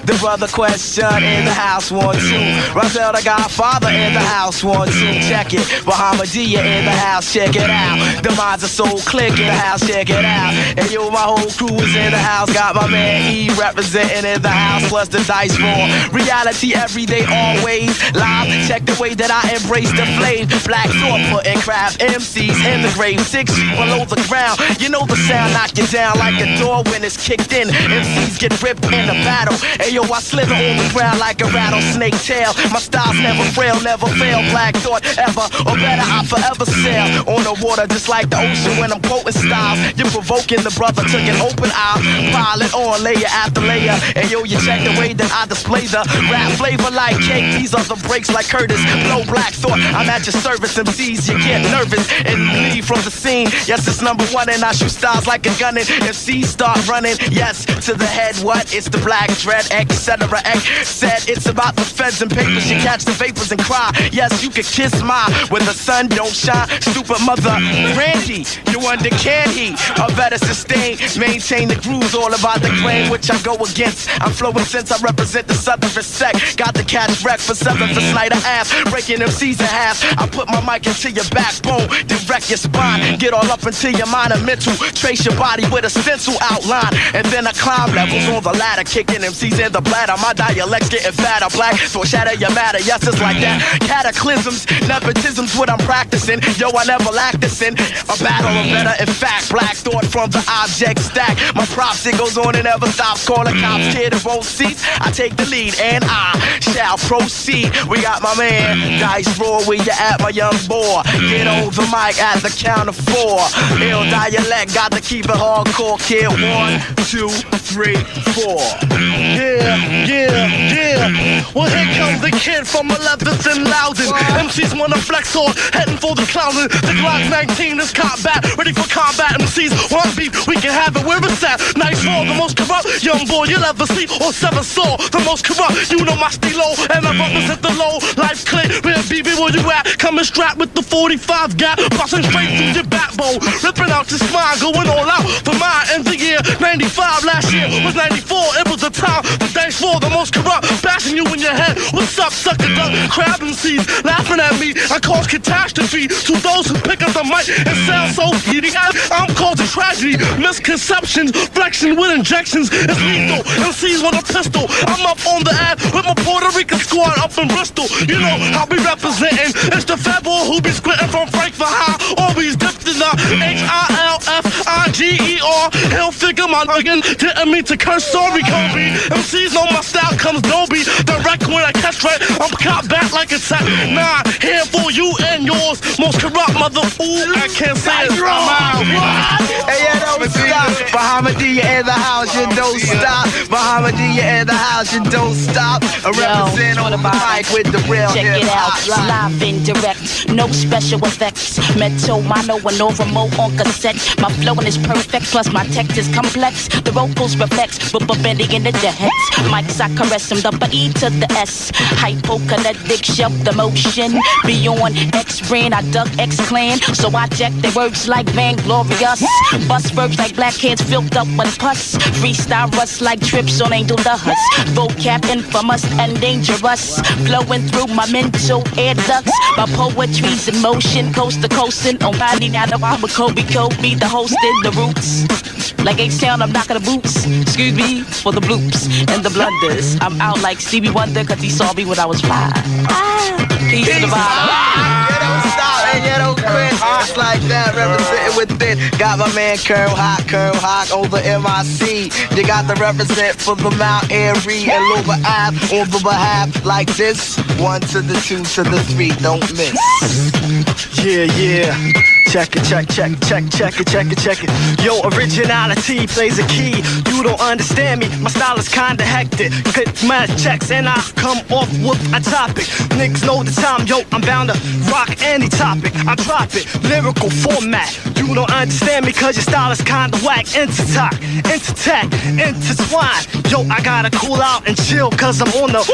The brother Question in the house, 1, 2. Rozelle the Godfather in the house, 1, 2. Check it. Bahamadia in the house, check it out. The minds of soul click in the house, check it out. Hey yo, my whole crew is in the house. Got my man E representing in the house, plus the dice roll. Reality every day, always live. Check the way that I embrace the flame. Black Thought putting craft MCs in the grave, 6 feet below the ground. You know the sound knock you down like a door when it's kicked in. MCs get ripped in the battle. Hey yo, I slither on the ground like a rattlesnake tail. My style's never frail, never fail. Black Thought ever, or better I forever sail on the water just like the ocean when I'm quoting styles. You're provoking the brother, took an open eye. Pile it on layer after layer. And yo, you check the way that I display the rap flavor like cake. These are the breaks like Curtis. Blow Black Thought, I'm at your service. MCs, you get nervous and leave from the scene. Yes, it's number 1 and I shoot styles like a gun and MCs start running. Yes, to the head, what? It's the Black Dread, etc. X said it's about the feds and papers. You catch the vapors and cry. Yes, you can kiss my when the sun don't shine. Stupid mother, Randy, you wonder can he? I better sustain, maintain the grooves, all about the grain which I go against. I'm flowing since I represent the southern respect. Got the catch wreck for 7 for Snyder ass, breaking MCs in half. I put my mic into your backbone, then wreck your spine. Get all up into your mind and mental. Trace your body with a stencil outline. And then I climb levels on the ladder, kicking MCs in the bladder. My dialect's getting fatter. Black Thought shatter your matter. Yes, it's like that. Cataclysms, nepotism's what I'm practicing. Yo, I never lack this in a battle of better. In fact, Black Thought from the object stack. My props, it goes on and never stops. Calling cops, kid in both seats. I take the lead and I shall proceed. We got my man, Dice Roar, where you at, my young boy? Get on the mic at the count of 4. Ill dialect, got to keep it hardcore, kid. 1, 2, 3, 4. Yeah. Well, here comes the kid from 11th and Loudon. MCs wanna flex on, heading for the clownin'. The Glock 19 is combat, ready for combat. MCs want beef, we can have it where it's at. Nice Raw, the most corrupt young boy you'll ever see, or 7 Saw, the most corrupt. You know my stilo, and I represent the low life click. Where BB, where you at? Coming strapped with the 45 gap, busting straight through your backbone, ripping out your spine, going all out for mine. In the year 95, last year was 94. It was the time, the days for the most corrupt, bashing you in your head. What's up, sucker duck, crab MCs, laughing at me. I cause catastrophe to those who pick up the mic and sound so giddy. I'm causing tragedy. strategy, misconceptions, flexion with injections. It's lethal. MCs with a pistol. I'm up on the ad with my Puerto Rican squad up in Bristol. You know how we representing. It's the fat boy who be squinting from Frankfurt High. Always dipped in the HILFIGER. He'll figure my noggin. Didn't mean to curse. Sorry, Colby. MCs know my style comes Dolby. Direct when I catch right. I'm caught back like a tech. Nah, here for you and yours. Most corrupt mother fool. I can't say it. I'm out. Hey, yeah, don't stop. Bahamadia in the house, you don't stop. Bahamadia in the house, you don't stop. I represent on the mic with the real check it out, live and direct, no special effects. Metal, mono, and no remote on cassette. My flowing is perfect, plus my text is complex. The vocals reflects, but bending in the heads. Mics, I caress them, the E to the S. Hypokinetic, shove the motion. Beyond X brand, I duck X clan. So I check their words like vainglorious. Bust verbs like black kids filled up with pus. Freestyle rust like trips on Angel the Huss. Vocab infamous and dangerous. Flowing through my mental air ducts. My poetry's in motion, coast to coastin'. On body now, I'm a Colby, the host in the roots. Like H-Town, I'm knocking the boots. Excuse me for the bloops and the blunders. I'm out like Stevie Wonder, cause he saw me when I was 5. Peace to the bottom. You don't stop and you don't quit. Just like that, representing with it. Got my man Curl Hawk over MIC. You got the represent for the Mount Airy and Lower Ave on the behalf like this. 1 to the 2 to the 3, don't miss. Yeah. Check it. Yo, originality plays a key. You don't understand me, my style is kinda hectic. Hit my checks and I come off with a topic. Niggas know the time, yo, I'm bound to rock any topic. I drop it, lyrical format. You don't understand me cause your style is kinda whack. Intertech, intertwine. Yo, I gotta cool out and chill cause I'm on the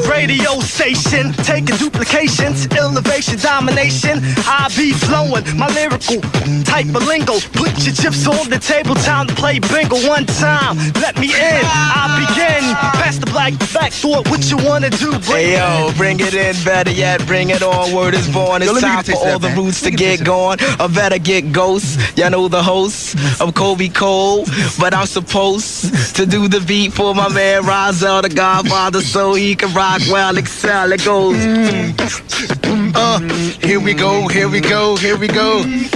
radio station. Taking duplications, elevation, domination. I be flowing, my lyrical type of lingo. Put your chips on the table, time to play bingo. One time, let me in, I begin. Pass the black thought, what you wanna do? Hey yo, bring it in, better yet, bring it on. Word is born, it's time for all the roots to get going. I better get ghosts, y'all know the host of Colby Colb. But I'm supposed to do the beat for my man Rozelle, the Godfather, so he can rock well, excel, it goes. Here we go.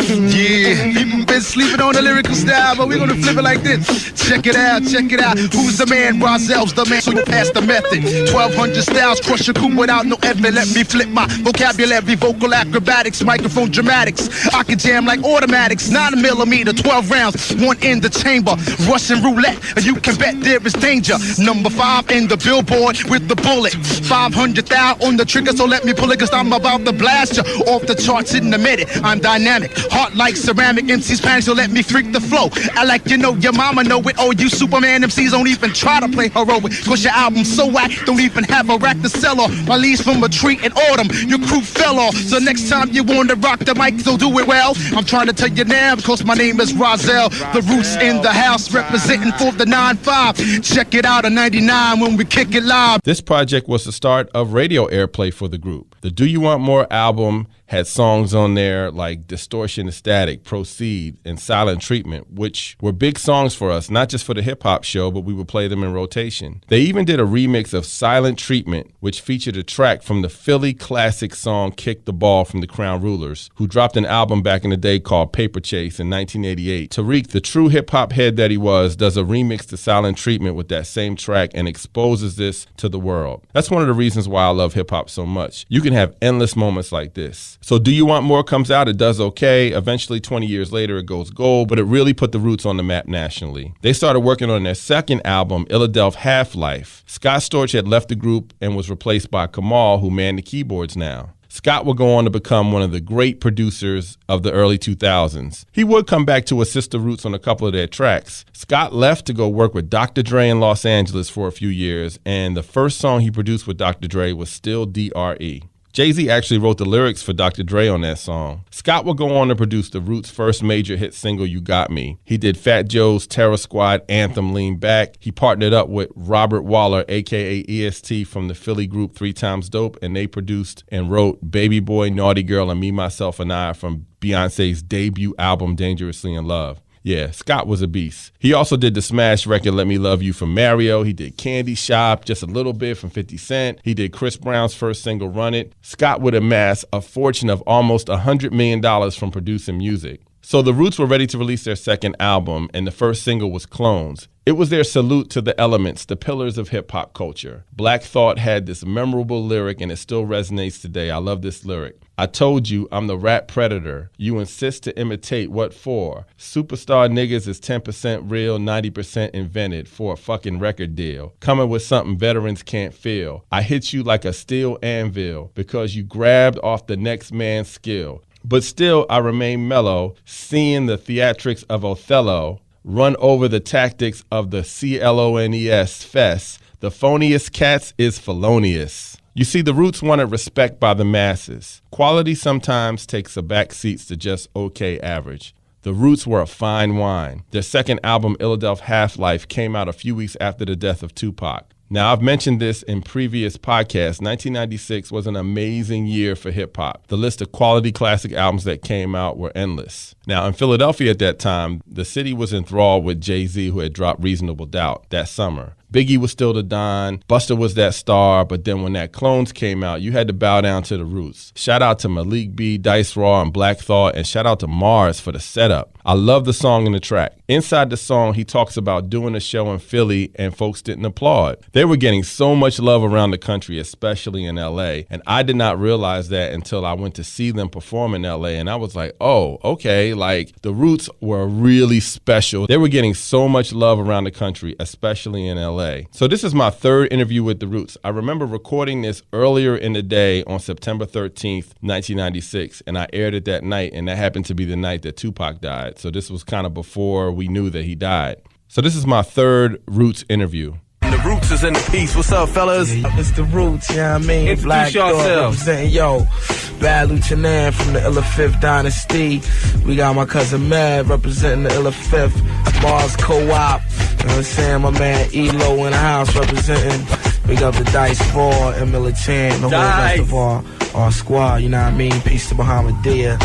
Yeah, people been sleeping on the lyrical style, but we're gonna flip it like this. Check it out. Who's the man? Rozelle's the man, so you pass the method. 1200 styles, crush your coupe without no effort. Let me flip my vocabulary, vocal acrobatics, microphone dramatics. I can jam like automatics, 9mm, 12 rounds, one in the chamber. Russian roulette, you can bet there is danger. Number 5 in the billboard with the bullet. 500,000 on the trigger, so let me pull it, cause I'm about to blast you off the charts in a minute. I'm dynamic, heart like ceramic. MCs panic, so let me freak the flow. I like you know, your mama know it. Oh, you Superman MCs don't even try to play heroic, cause your album's so whack, don't even have a rack to sell off. My leaves from a tree in autumn, your crew fell off. So next time you want to rock the mic, so do it well. I'm trying to tell you now, because my name is Rozelle. The roots in the house, representing for the 9-5. Check it out on 99 when we kick it live. This project was the start of radio airplay for the group. The Do You Want More album had songs on there like Distortion and Static, Proceed, and Silent Treatment, which were big songs for us, not just for the hip-hop show, but we would play them in rotation. They even did a remix of Silent Treatment, which featured a track from the Philly classic song Kick the Ball from the Crown Rulers, who dropped an album back in the day called Paper Chase in 1988. Tariq, the true hip-hop head that he was, does a remix to Silent Treatment with that same track and exposes this to the world. That's one of the reasons why I love hip-hop so much. You can have endless moments like this. So Do You Want More comes out, it does okay. Eventually, 20 years later, it goes gold, but it really put the Roots on the map nationally. They started working on their second album, Philadelphia Half-Life. Scott Storch had left the group and was replaced by Kamal, who manned the keyboards now. Scott would go on to become one of the great producers of the early 2000s. He would come back to assist the Roots on a couple of their tracks. Scott left to go work with Dr. Dre in Los Angeles for a few years, and the first song he produced with Dr. Dre was Still D.R.E. Jay-Z actually wrote the lyrics for Dr. Dre on that song. Scott would go on to produce the Roots' first major hit single, You Got Me. He did Fat Joe's Terror Squad anthem, Lean Back. He partnered up with Robert Waller, a.k.a. EST, from the Philly group 3 Times Dope, and they produced and wrote Baby Boy, Naughty Girl, and Me, Myself, and I from Beyonce's debut album, Dangerously in Love. Yeah, Scott was a beast. He also did the smash record Let Me Love You from Mario. He did Candy Shop just a little bit from 50 Cent. He did Chris Brown's first single, Run It. Scott would amass a fortune of almost $100 million from producing music. So the Roots were ready to release their second album, and the first single was Clones. It was their salute to the elements, the pillars of hip-hop culture. Black Thought had this memorable lyric, and it still resonates today. I love this lyric. I told you I'm the rap predator. You insist to imitate what for? Superstar niggas is 10% real, 90% invented for a fucking record deal. Coming with something veterans can't feel. I hit you like a steel anvil because you grabbed off the next man's skill. But still, I remain mellow, seeing the theatrics of Othello run over the tactics of the CLONES fest. The phoniest cats is felonious. You see, the Roots wanted respect by the masses. Quality sometimes takes a back seats to just okay average. The Roots were a fine wine. Their second album, Illadelph Half-Life, came out a few weeks after the death of Tupac. Now, I've mentioned this in previous podcasts. 1996 was an amazing year for hip-hop. The list of quality classic albums that came out were endless. Now, in Philadelphia at that time, the city was enthralled with Jay-Z, who had dropped Reasonable Doubt that summer. Biggie was still the Don, Busta was that star, but then when that Clones came out, you had to bow down to the Roots. Shout out to Malik B, Dice Raw, and Black Thought, and shout out to Mars for the setup. I love the song and the track. Inside the song, he talks about doing a show in Philly and folks didn't applaud. They were getting so much love around the country, especially in LA, and I did not realize that until I went to see them perform in LA, and I was like, oh, okay, like the Roots were really special. They were getting so much love around the country, especially in LA. So this is my third interview with the Roots. I remember recording this earlier in the day on September 13th, 1996, and I aired it that night, and that happened to be the night that Tupac died. So this was kind of before we knew that he died. So this is my third Roots interview. The Roots is in the piece. What's up, fellas? It's the Roots, you know what I mean? Introduce Black yourselves. Representing, Bad Lieutenant from the Illa Fifth Dynasty. We got my cousin Mad representing the Illa Fifth. Mars Co-op. You know what I'm saying? My man Elo in the house representing. We got the Dice Raw and Militant. The whole rest of our squad, you know what I mean? Peace to Bahamadia.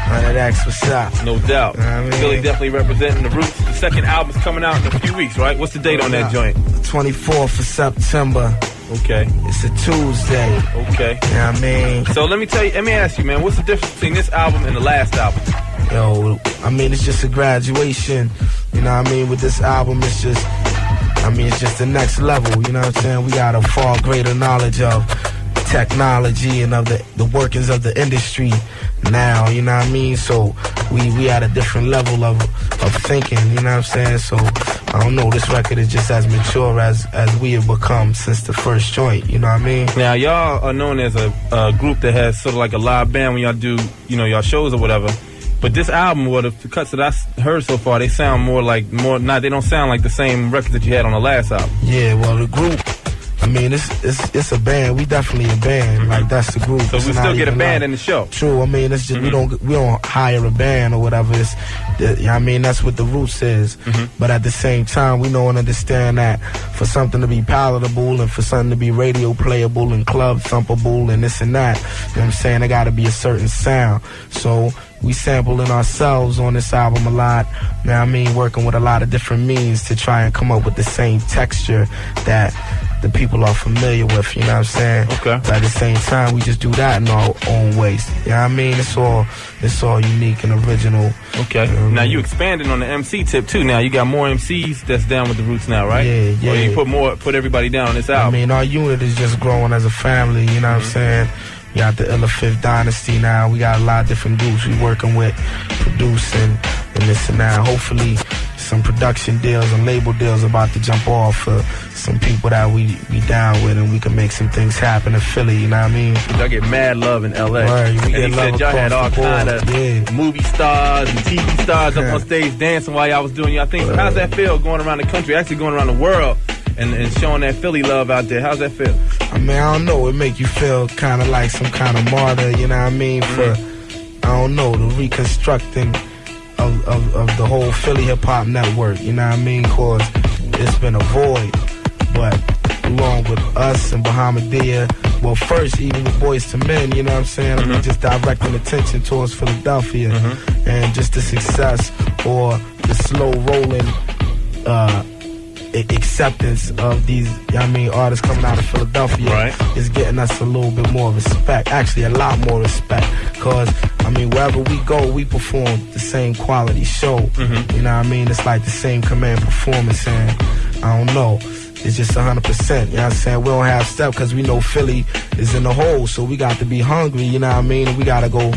That's what's up. No doubt. You know what I mean? Philly definitely representing the Roots. The second album's coming out in a few weeks, right? What's the date on that joint? The 24th of September. Okay. It's a Tuesday. Okay. You know what I mean? So let me ask you, man, what's the difference between this album and the last album? Yo, I mean, it's just a graduation. You know what I mean? With this album, it's just the next level. You know what I'm saying? We got a far greater knowledge of technology and of the workings of the industry now, you know what I mean? So we at a different level of thinking, you know what I'm saying? So I don't know, this record is just as mature as we have become since the first joint, you know what I mean? Now y'all are known as a group that has sort of like a live band when y'all do, y'all shows or whatever. But this album, the cuts that I heard so far, they sound they don't sound like the same records that you had on the last album. Yeah, well, the group, I mean, it's a band. We definitely a band. Mm-hmm. Like, that's the group. So we still get a band in the show. True. I mean, it's just we don't hire a band or whatever. I mean, that's what the Roots is. Mm-hmm. But at the same time, we know and understand that for something to be palatable and for something to be radio playable and club thumpable and this and that, you know what I'm saying? There got to be a certain sound. So we sampling ourselves on this album a lot. You know what I mean? Working with a lot of different means to try and come up with the same texture that the people are familiar with, you know what I'm saying? Okay. But at the same time, we just do that in our own ways. You know what I mean? It's all unique and original. Okay. Now you expanded on the MC tip too. Now you got more MCs that's down with the Roots now, right? Yeah. Or you put everybody down on this album. I mean, our unit is just growing as a family, you know what I'm saying? We got the Illa Fifth Dynasty now. We got a lot of different groups we working with, producing and this and that. Hopefully some production deals and label deals about to jump off for some people that we down with, and we can make some things happen in Philly, you know what I mean? Y'all get mad love in LA. Right, we get and love said y'all had all kind of yeah. movie stars and TV stars up on stage dancing while y'all was doing y'all thing. So how's that feel going around the country, actually going around the world and showing that Philly love out there? How's that feel? I mean, I don't know. It make you feel kind of like some kind of martyr, you know what I mean? For, I don't know, the reconstructing of the whole Philly hip-hop network, you know what I mean? Cause it's been a void, but along with us and Bahamadia, well, first, even with Boys to Men, you know what I'm saying? I mean, just directing attention towards Philadelphia and just the success or the slow rolling acceptance of these, artists coming out of Philadelphia is getting us a little bit more respect. Actually, a lot more respect. Because, wherever we go, we perform the same quality show. You know what I mean? It's like the same command performance, and I don't know. It's just 100%, you know what I'm saying? We don't have step because we know Philly is in the hole, so we got to be hungry, you know what I mean? And we got to go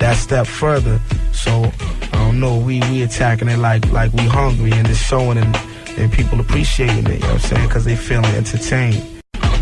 that step further. So, I don't know, we attacking it like we hungry, and it's showing and people appreciating it, you know what I'm saying? Because they feeling entertained.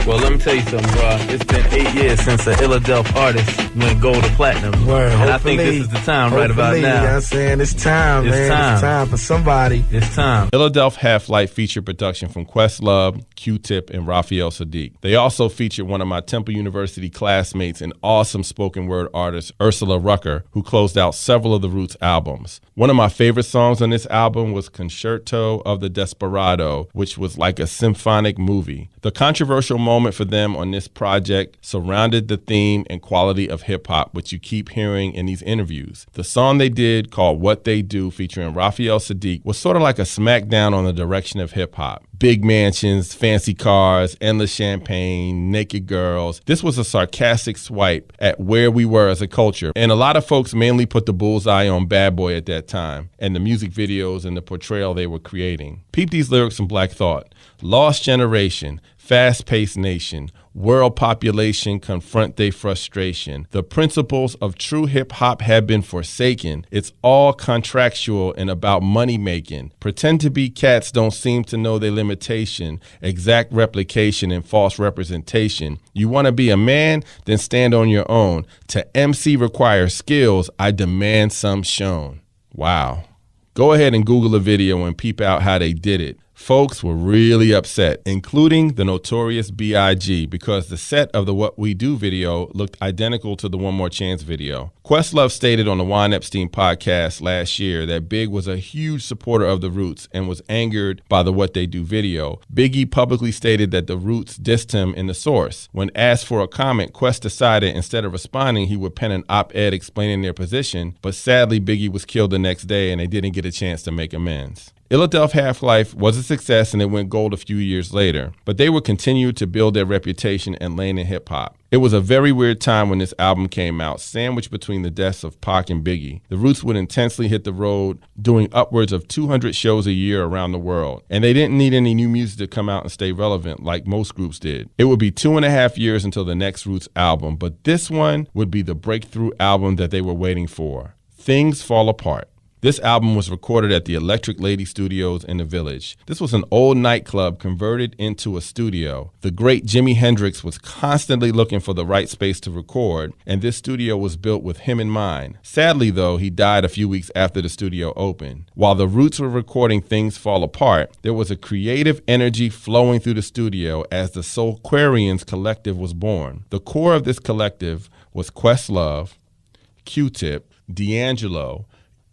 Well, let me tell you something, bro. It's been 8 years since a Philadelphia artist went gold or platinum. Word, and I think this is the time right about now. You know what I'm saying? It's time, man. It's time for somebody. It's time. Philadelphia Half-Life featured production from Questlove, Q-Tip, and Raphael Sadiq. They also featured one of my Temple University classmates and awesome spoken word artist, Ursula Rucker, who closed out several of the Roots albums. One of my favorite songs on this album was Concerto of the Desperado, which was like a symphonic movie. The controversial moment for them on this project surrounded the theme and quality of hip-hop, which you keep hearing in these interviews. The song they did, called What They Do, featuring Raphael Sadiq, was sort of like a smackdown on the direction of hip-hop. Big mansions, fancy cars, endless champagne, naked girls. This was a sarcastic swipe at where we were as a culture. And a lot of folks mainly put the bullseye on Bad Boy at that time and the music videos and the portrayal they were creating. Peep these lyrics from Black Thought. Lost generation, fast-paced nation, world population confront their frustration. The principles of true hip-hop have been forsaken. It's all contractual and about money-making. Pretend to be cats don't seem to know their limitation. Exact replication and false representation. You want to be a man? Then stand on your own. To MC requires skills. I demand some shown. Wow. Go ahead and Google a video and peep out how they did it. Folks were really upset, including the Notorious B.I.G., because the set of the What We Do video looked identical to the One More Chance video. Questlove stated on the Juan Epstein podcast last year that Big was a huge supporter of the Roots and was angered by the What They Do video. Biggie publicly stated that the Roots dissed him in the source. When asked for a comment, Quest decided instead of responding, he would pen an op-ed explaining their position, but sadly Biggie was killed the next day and they didn't get a chance to make amends. Philadelphia Half-Life was a success and it went gold a few years later, but they would continue to build their reputation and lane in hip-hop. It was a very weird time when this album came out, sandwiched between the deaths of Pac and Biggie. The Roots would intensely hit the road, doing upwards of 200 shows a year around the world, and they didn't need any new music to come out and stay relevant like most groups did. It would be 2.5 years until the next Roots album, but this one would be the breakthrough album that they were waiting for. Things Fall Apart. This album was recorded at the Electric Lady Studios in the Village. This was an old nightclub converted into a studio. The great Jimi Hendrix was constantly looking for the right space to record, and this studio was built with him in mind. Sadly, though, he died a few weeks after the studio opened. While the Roots were recording Things Fall Apart, there was a creative energy flowing through the studio as the Soulquarians collective was born. The core of this collective was Questlove, Q-Tip, D'Angelo,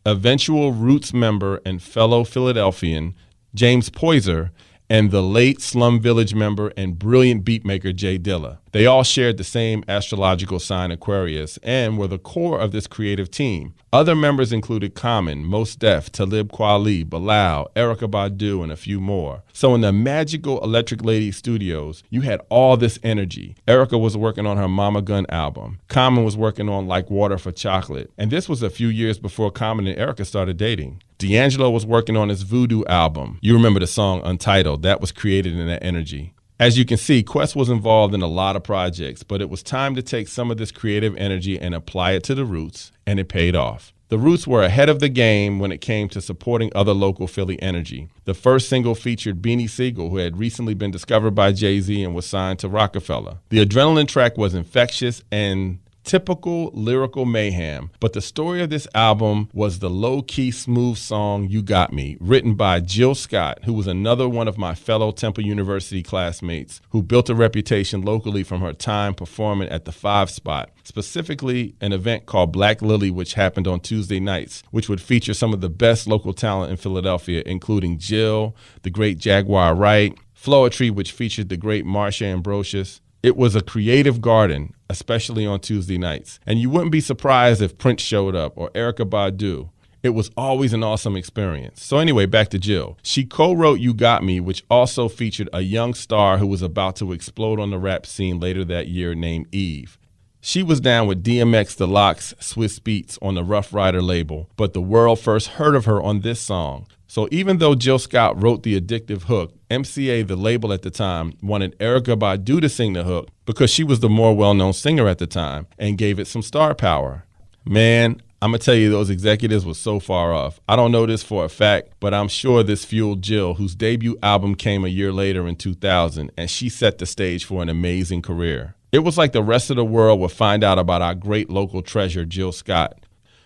eventual Roots member and fellow Philadelphian James Poyser, and the late Slum Village member and brilliant beatmaker Jay Dilla. They all shared the same astrological sign Aquarius and were the core of this creative team. Other members included Common, Mos Def, Talib Kweli, Bilal, Erykah Badu, and a few more. So in the magical Electric Lady Studios, you had all this energy. Erykah was working on her Mama Gun album. Common was working on Like Water for Chocolate. And this was a few years before Common and Erykah started dating. D'Angelo was working on his Voodoo album. You remember the song Untitled. That was created in that energy. As you can see, Quest was involved in a lot of projects, but it was time to take some of this creative energy and apply it to the Roots, and it paid off. The Roots were ahead of the game when it came to supporting other local Philly energy. The first single featured Beanie Sigel, who had recently been discovered by Jay-Z and was signed to Rockefeller. The Adrenaline track was infectious and typical lyrical mayhem, but the story of this album was the low-key smooth song You Got Me, written by Jill Scott, who was another one of my fellow Temple University classmates who built a reputation locally from her time performing at the 5 Spot, specifically an event called Black Lily, which happened on Tuesday nights, which would feature some of the best local talent in Philadelphia, including Jill, the great Jaguar Wright, Floetry, which featured the great Marsha Ambrosius. It was a creative garden, especially on Tuesday nights. And you wouldn't be surprised if Prince showed up or Erykah Badu. It was always an awesome experience. So anyway, back to Jill. She co-wrote You Got Me, which also featured a young star who was about to explode on the rap scene later that year named Eve. She was down with DMX, The Lox, Swiss Beats on the Rough Rider label, but the world first heard of her on this song. So even though Jill Scott wrote the addictive hook, MCA, the label at the time, wanted Erykah Badu to sing the hook because she was the more well-known singer at the time and gave it some star power. Man, I'm going to tell you, those executives were so far off. I don't know this for a fact, but I'm sure this fueled Jill, whose debut album came a year later in 2000, and she set the stage for an amazing career. It was like the rest of the world would find out about our great local treasure, Jill Scott.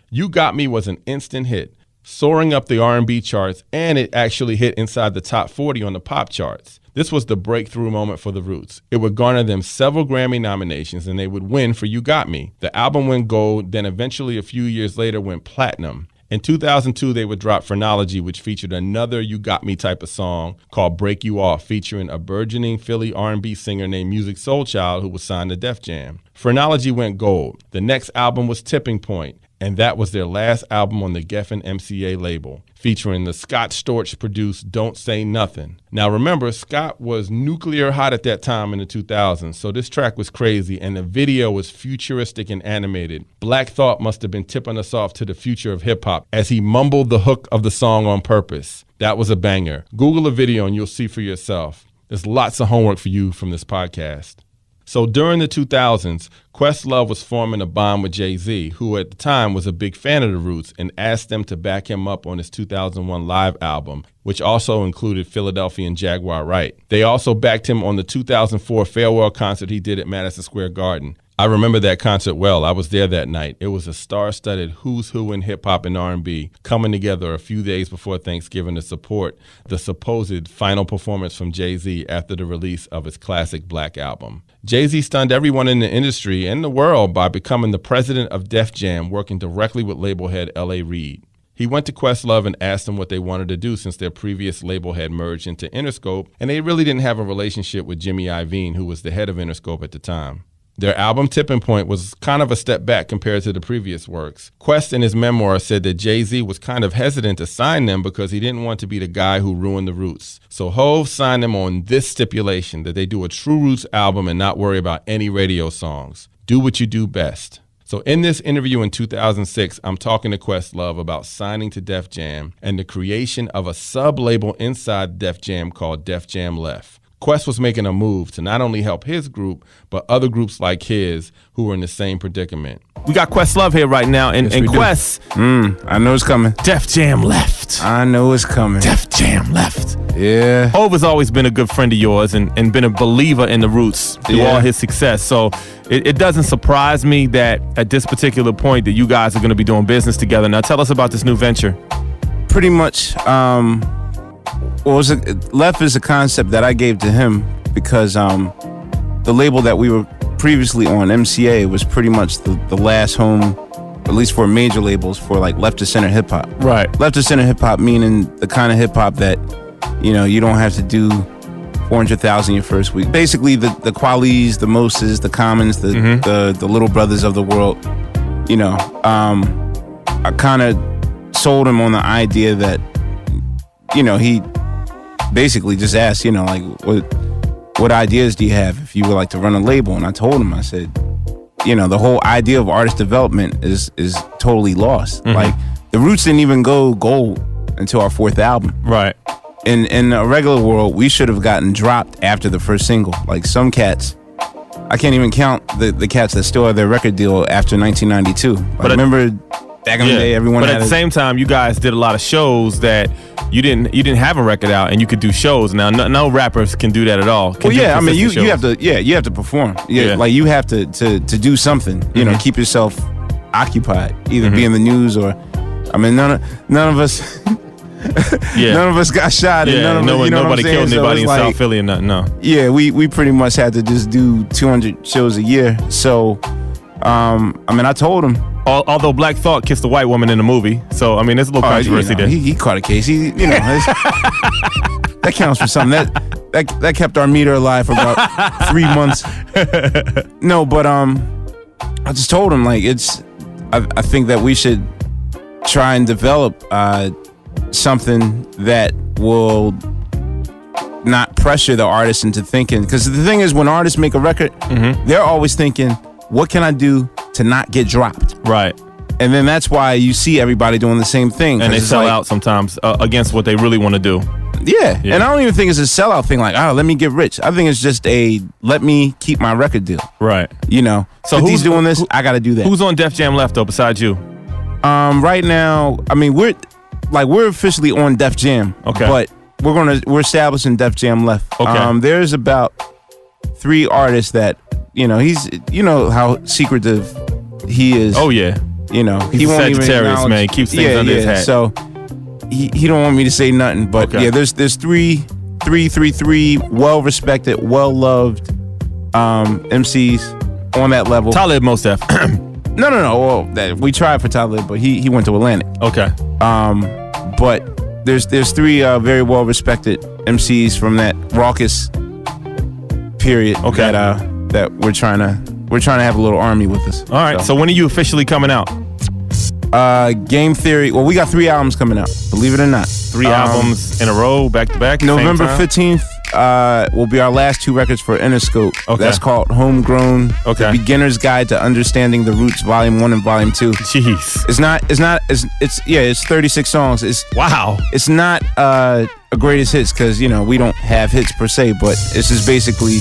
You Got Me was an instant hit, soaring up the R&B charts, and it actually hit inside the top 40 on the pop charts. This was the breakthrough moment for the Roots. It would garner them several Grammy nominations, and they would win for You Got Me. The album went gold, then eventually a few years later went platinum. In 2002, they would drop Phrenology, which featured another You Got Me type of song called Break You Off, featuring a burgeoning Philly R&B singer named Musiq Soulchild who was signed to Def Jam. Phrenology went gold. The next album was Tipping Point, and that was their last album on the Geffen MCA label, featuring the Scott Storch-produced Don't Say Nothing. Now remember, Scott was nuclear hot at that time in the 2000s, so this track was crazy, and the video was futuristic and animated. Black Thought must have been tipping us off to the future of hip-hop as he mumbled the hook of the song on purpose. That was a banger. Google the video and you'll see for yourself. There's lots of homework for you from this podcast. So during the 2000s, Questlove was forming a bond with Jay-Z, who at the time was a big fan of the Roots, and asked them to back him up on his 2001 live album, which also included Philadelphia and Jaguar Wright. They also backed him on the 2004 farewell concert he did at Madison Square Garden. I remember that concert well. I was there that night. It was a star-studded who's who in hip-hop and R&B coming together a few days before Thanksgiving to support the supposed final performance from Jay-Z after the release of his classic Black Album. Jay-Z stunned everyone in the industry and the world by becoming the president of Def Jam, working directly with label head L.A. Reid. He went to Questlove and asked them what they wanted to do since their previous label had merged into Interscope, and they really didn't have a relationship with Jimmy Iovine, who was the head of Interscope at the time. Their album Tipping Point was kind of a step back compared to the previous works. Quest in his memoir said that Jay-Z was kind of hesitant to sign them because he didn't want to be the guy who ruined the Roots. So Hov signed them on this stipulation, that they do a true Roots album and not worry about any radio songs. Do what you do best. So in this interview in 2006, I'm talking to Questlove about signing to Def Jam and the creation of a sub-label inside Def Jam called Def Jam Left. Quest was making a move to not only help his group, but other groups like his who were in the same predicament. We got Questlove here right now, and Quest. I know it's coming. Def Jam Left. I know it's coming. Def Jam Left. Yeah. Hov has always been a good friend of yours and been a believer in the Roots through all his success. So it doesn't surprise me that at this particular point that you guys are going to be doing business together. Now tell us about this new venture. Pretty much, Left is a concept that I gave to him because the label that we were previously on, MCA, was pretty much the last home, at least for major labels, for like left to center hip hop. Right. Left to center hip hop meaning the kind of hip hop that, you know, you don't have to do 400,000 your first week. Basically the Qualies, the Moses, the Commons, the Little Brothers of the world. You know, I kind of sold him on the idea that, you know, he basically just asked, you know, like, what ideas do you have if you would like to run a label? And I told him, I said, you know, the whole idea of artist development is totally lost. Like, the Roots didn't even go gold until our fourth album. Right. In a regular world, we should have gotten dropped after the first single. Like, some cats, I can't even count the cats that still have their record deal after 1992. Like, but remember back in the day, everyone But had at the same time, you guys did a lot of shows that you didn't have a record out, and you could do shows. Now, no rappers can do that at all. Well, yeah, I mean, you have to perform. Yeah, like you have to do something. You know, keep yourself occupied. Either be in the news or, I mean, none of us. None of us got shot. And nobody killed anybody in South Philly or nothing. No. Yeah, we pretty much had to just do 200 shows a year. So, I mean, I told him. Although Black Thought kissed a white woman in the movie, so I mean, there's a little controversy there. He caught a case. He, you know, that counts for something. That kept our meter alive for about 3 months. No, but I just told him, like, I think that we should try and develop something that will not pressure the artist into thinking. Because the thing is, when artists make a record, they're always thinking, what can I do to not get dropped? Right. And then that's why you see everybody doing the same thing. And they sell out sometimes against what they really want to do. Yeah. And I don't even think it's a sellout thing like, let me get rich. I think it's just let me keep my record deal. Right. You know, so who's doing this? I got to do that. Who's on Def Jam left, though, besides you? Right now, I mean, we're officially on Def Jam. Okay. But we're establishing Def Jam left. Okay. There's about 3 artists that, you know how secretive he is. Oh, yeah. You know, he won't Sagittarius, man. He keeps things under his hat. So he don't want me to say nothing, but there's three well-respected, well-loved MCs on that level. Talib Mos Def. No. Well, we tried for Talib, but he went to Atlantic. Okay. But there's 3 very well-respected MCs from that raucous period. Okay. That we're trying to have a little army with us. All right. So when are you officially coming out? Game Theory. Well, we got 3 albums coming out. Believe it or not, 3 albums in a row, back to back. November 15th will be our last 2 records for Interscope. Okay. That's called Homegrown. Okay. The Beginner's Guide to Understanding the Roots, Volume 1 and Volume 2. Jeez. It's 36 songs. Wow. It's not a greatest hits because we don't have hits per se, but it's just basically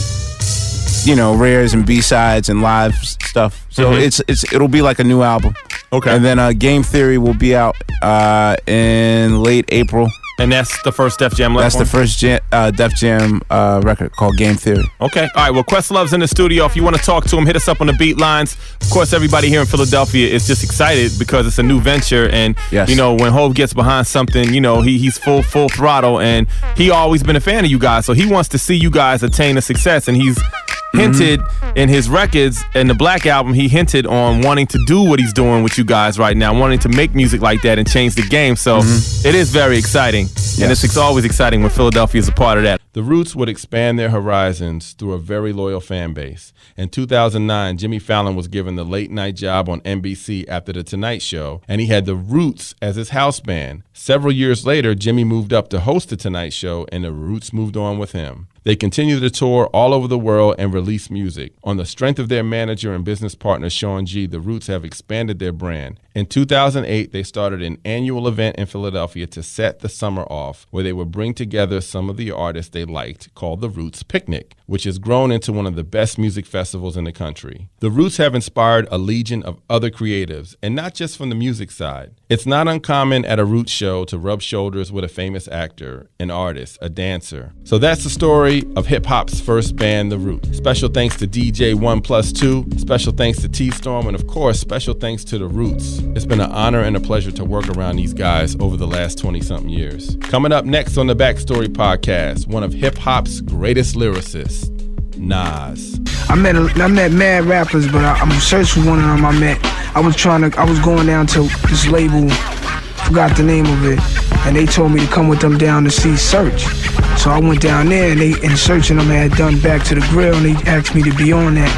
rares and B-sides and live stuff. So it'll be like a new album. Okay. And then Game Theory will be out in late April. And that's the first Def Jam left. That's the first Def Jam record called Game Theory. Okay. All right. Well, Questlove's in the studio. If you want to talk to him, hit us up on the beat lines. Of course, everybody here in Philadelphia is just excited because it's a new venture. And, when Hov gets behind something, he's full throttle. And he always been a fan of you guys. So he wants to see you guys attain a success. And he's hinted in his records, in the Black album, he hinted on wanting to do what he's doing with you guys right now, wanting to make music like that and change the game. So it is very exciting. Yes. And it's always exciting when Philadelphia is a part of that. The Roots would expand their horizons through a very loyal fan base. In 2009, Jimmy Fallon was given the late night job on NBC after The Tonight Show, and he had the Roots as his house band. Several years later, Jimmy moved up to host The Tonight Show, and the Roots moved on with him. They continue to tour all over the world and release music. On the strength of their manager and business partner, Sean G., the Roots have expanded their brand. In 2008, they started an annual event in Philadelphia to set the summer off, where they would bring together some of the artists they liked, called the Roots Picnic, which has grown into one of the best music festivals in the country. The Roots have inspired a legion of other creatives, and not just from the music side. It's not uncommon at a Roots show to rub shoulders with a famous actor, an artist, a dancer. So that's the story of hip-hop's first band, The Roots. Special thanks to DJ 1+2, special thanks to T-Storm, and of course, special thanks to The Roots. It's been an honor and a pleasure to work around these guys over the last 20-something years. Coming up next on the Backstory Podcast, one of hip-hop's greatest lyricists, Nas. I met mad rappers, but I'm searching one of them I was going down to this label, forgot the name of it, and they told me to come with them down to see Search. So I went down there, and they, in searching them, had done Back to the Grill, and they asked me to be on that.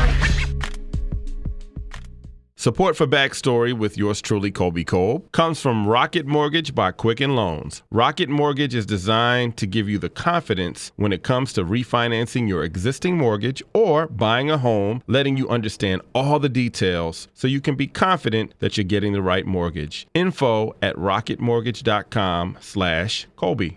Support for Backstory with yours truly, Colby Colb, comes from Rocket Mortgage by Quicken Loans. Rocket Mortgage is designed to give you the confidence when it comes to refinancing your existing mortgage or buying a home, letting you understand all the details so you can be confident that you're getting the right mortgage. Info at rocketmortgage.com/Colby.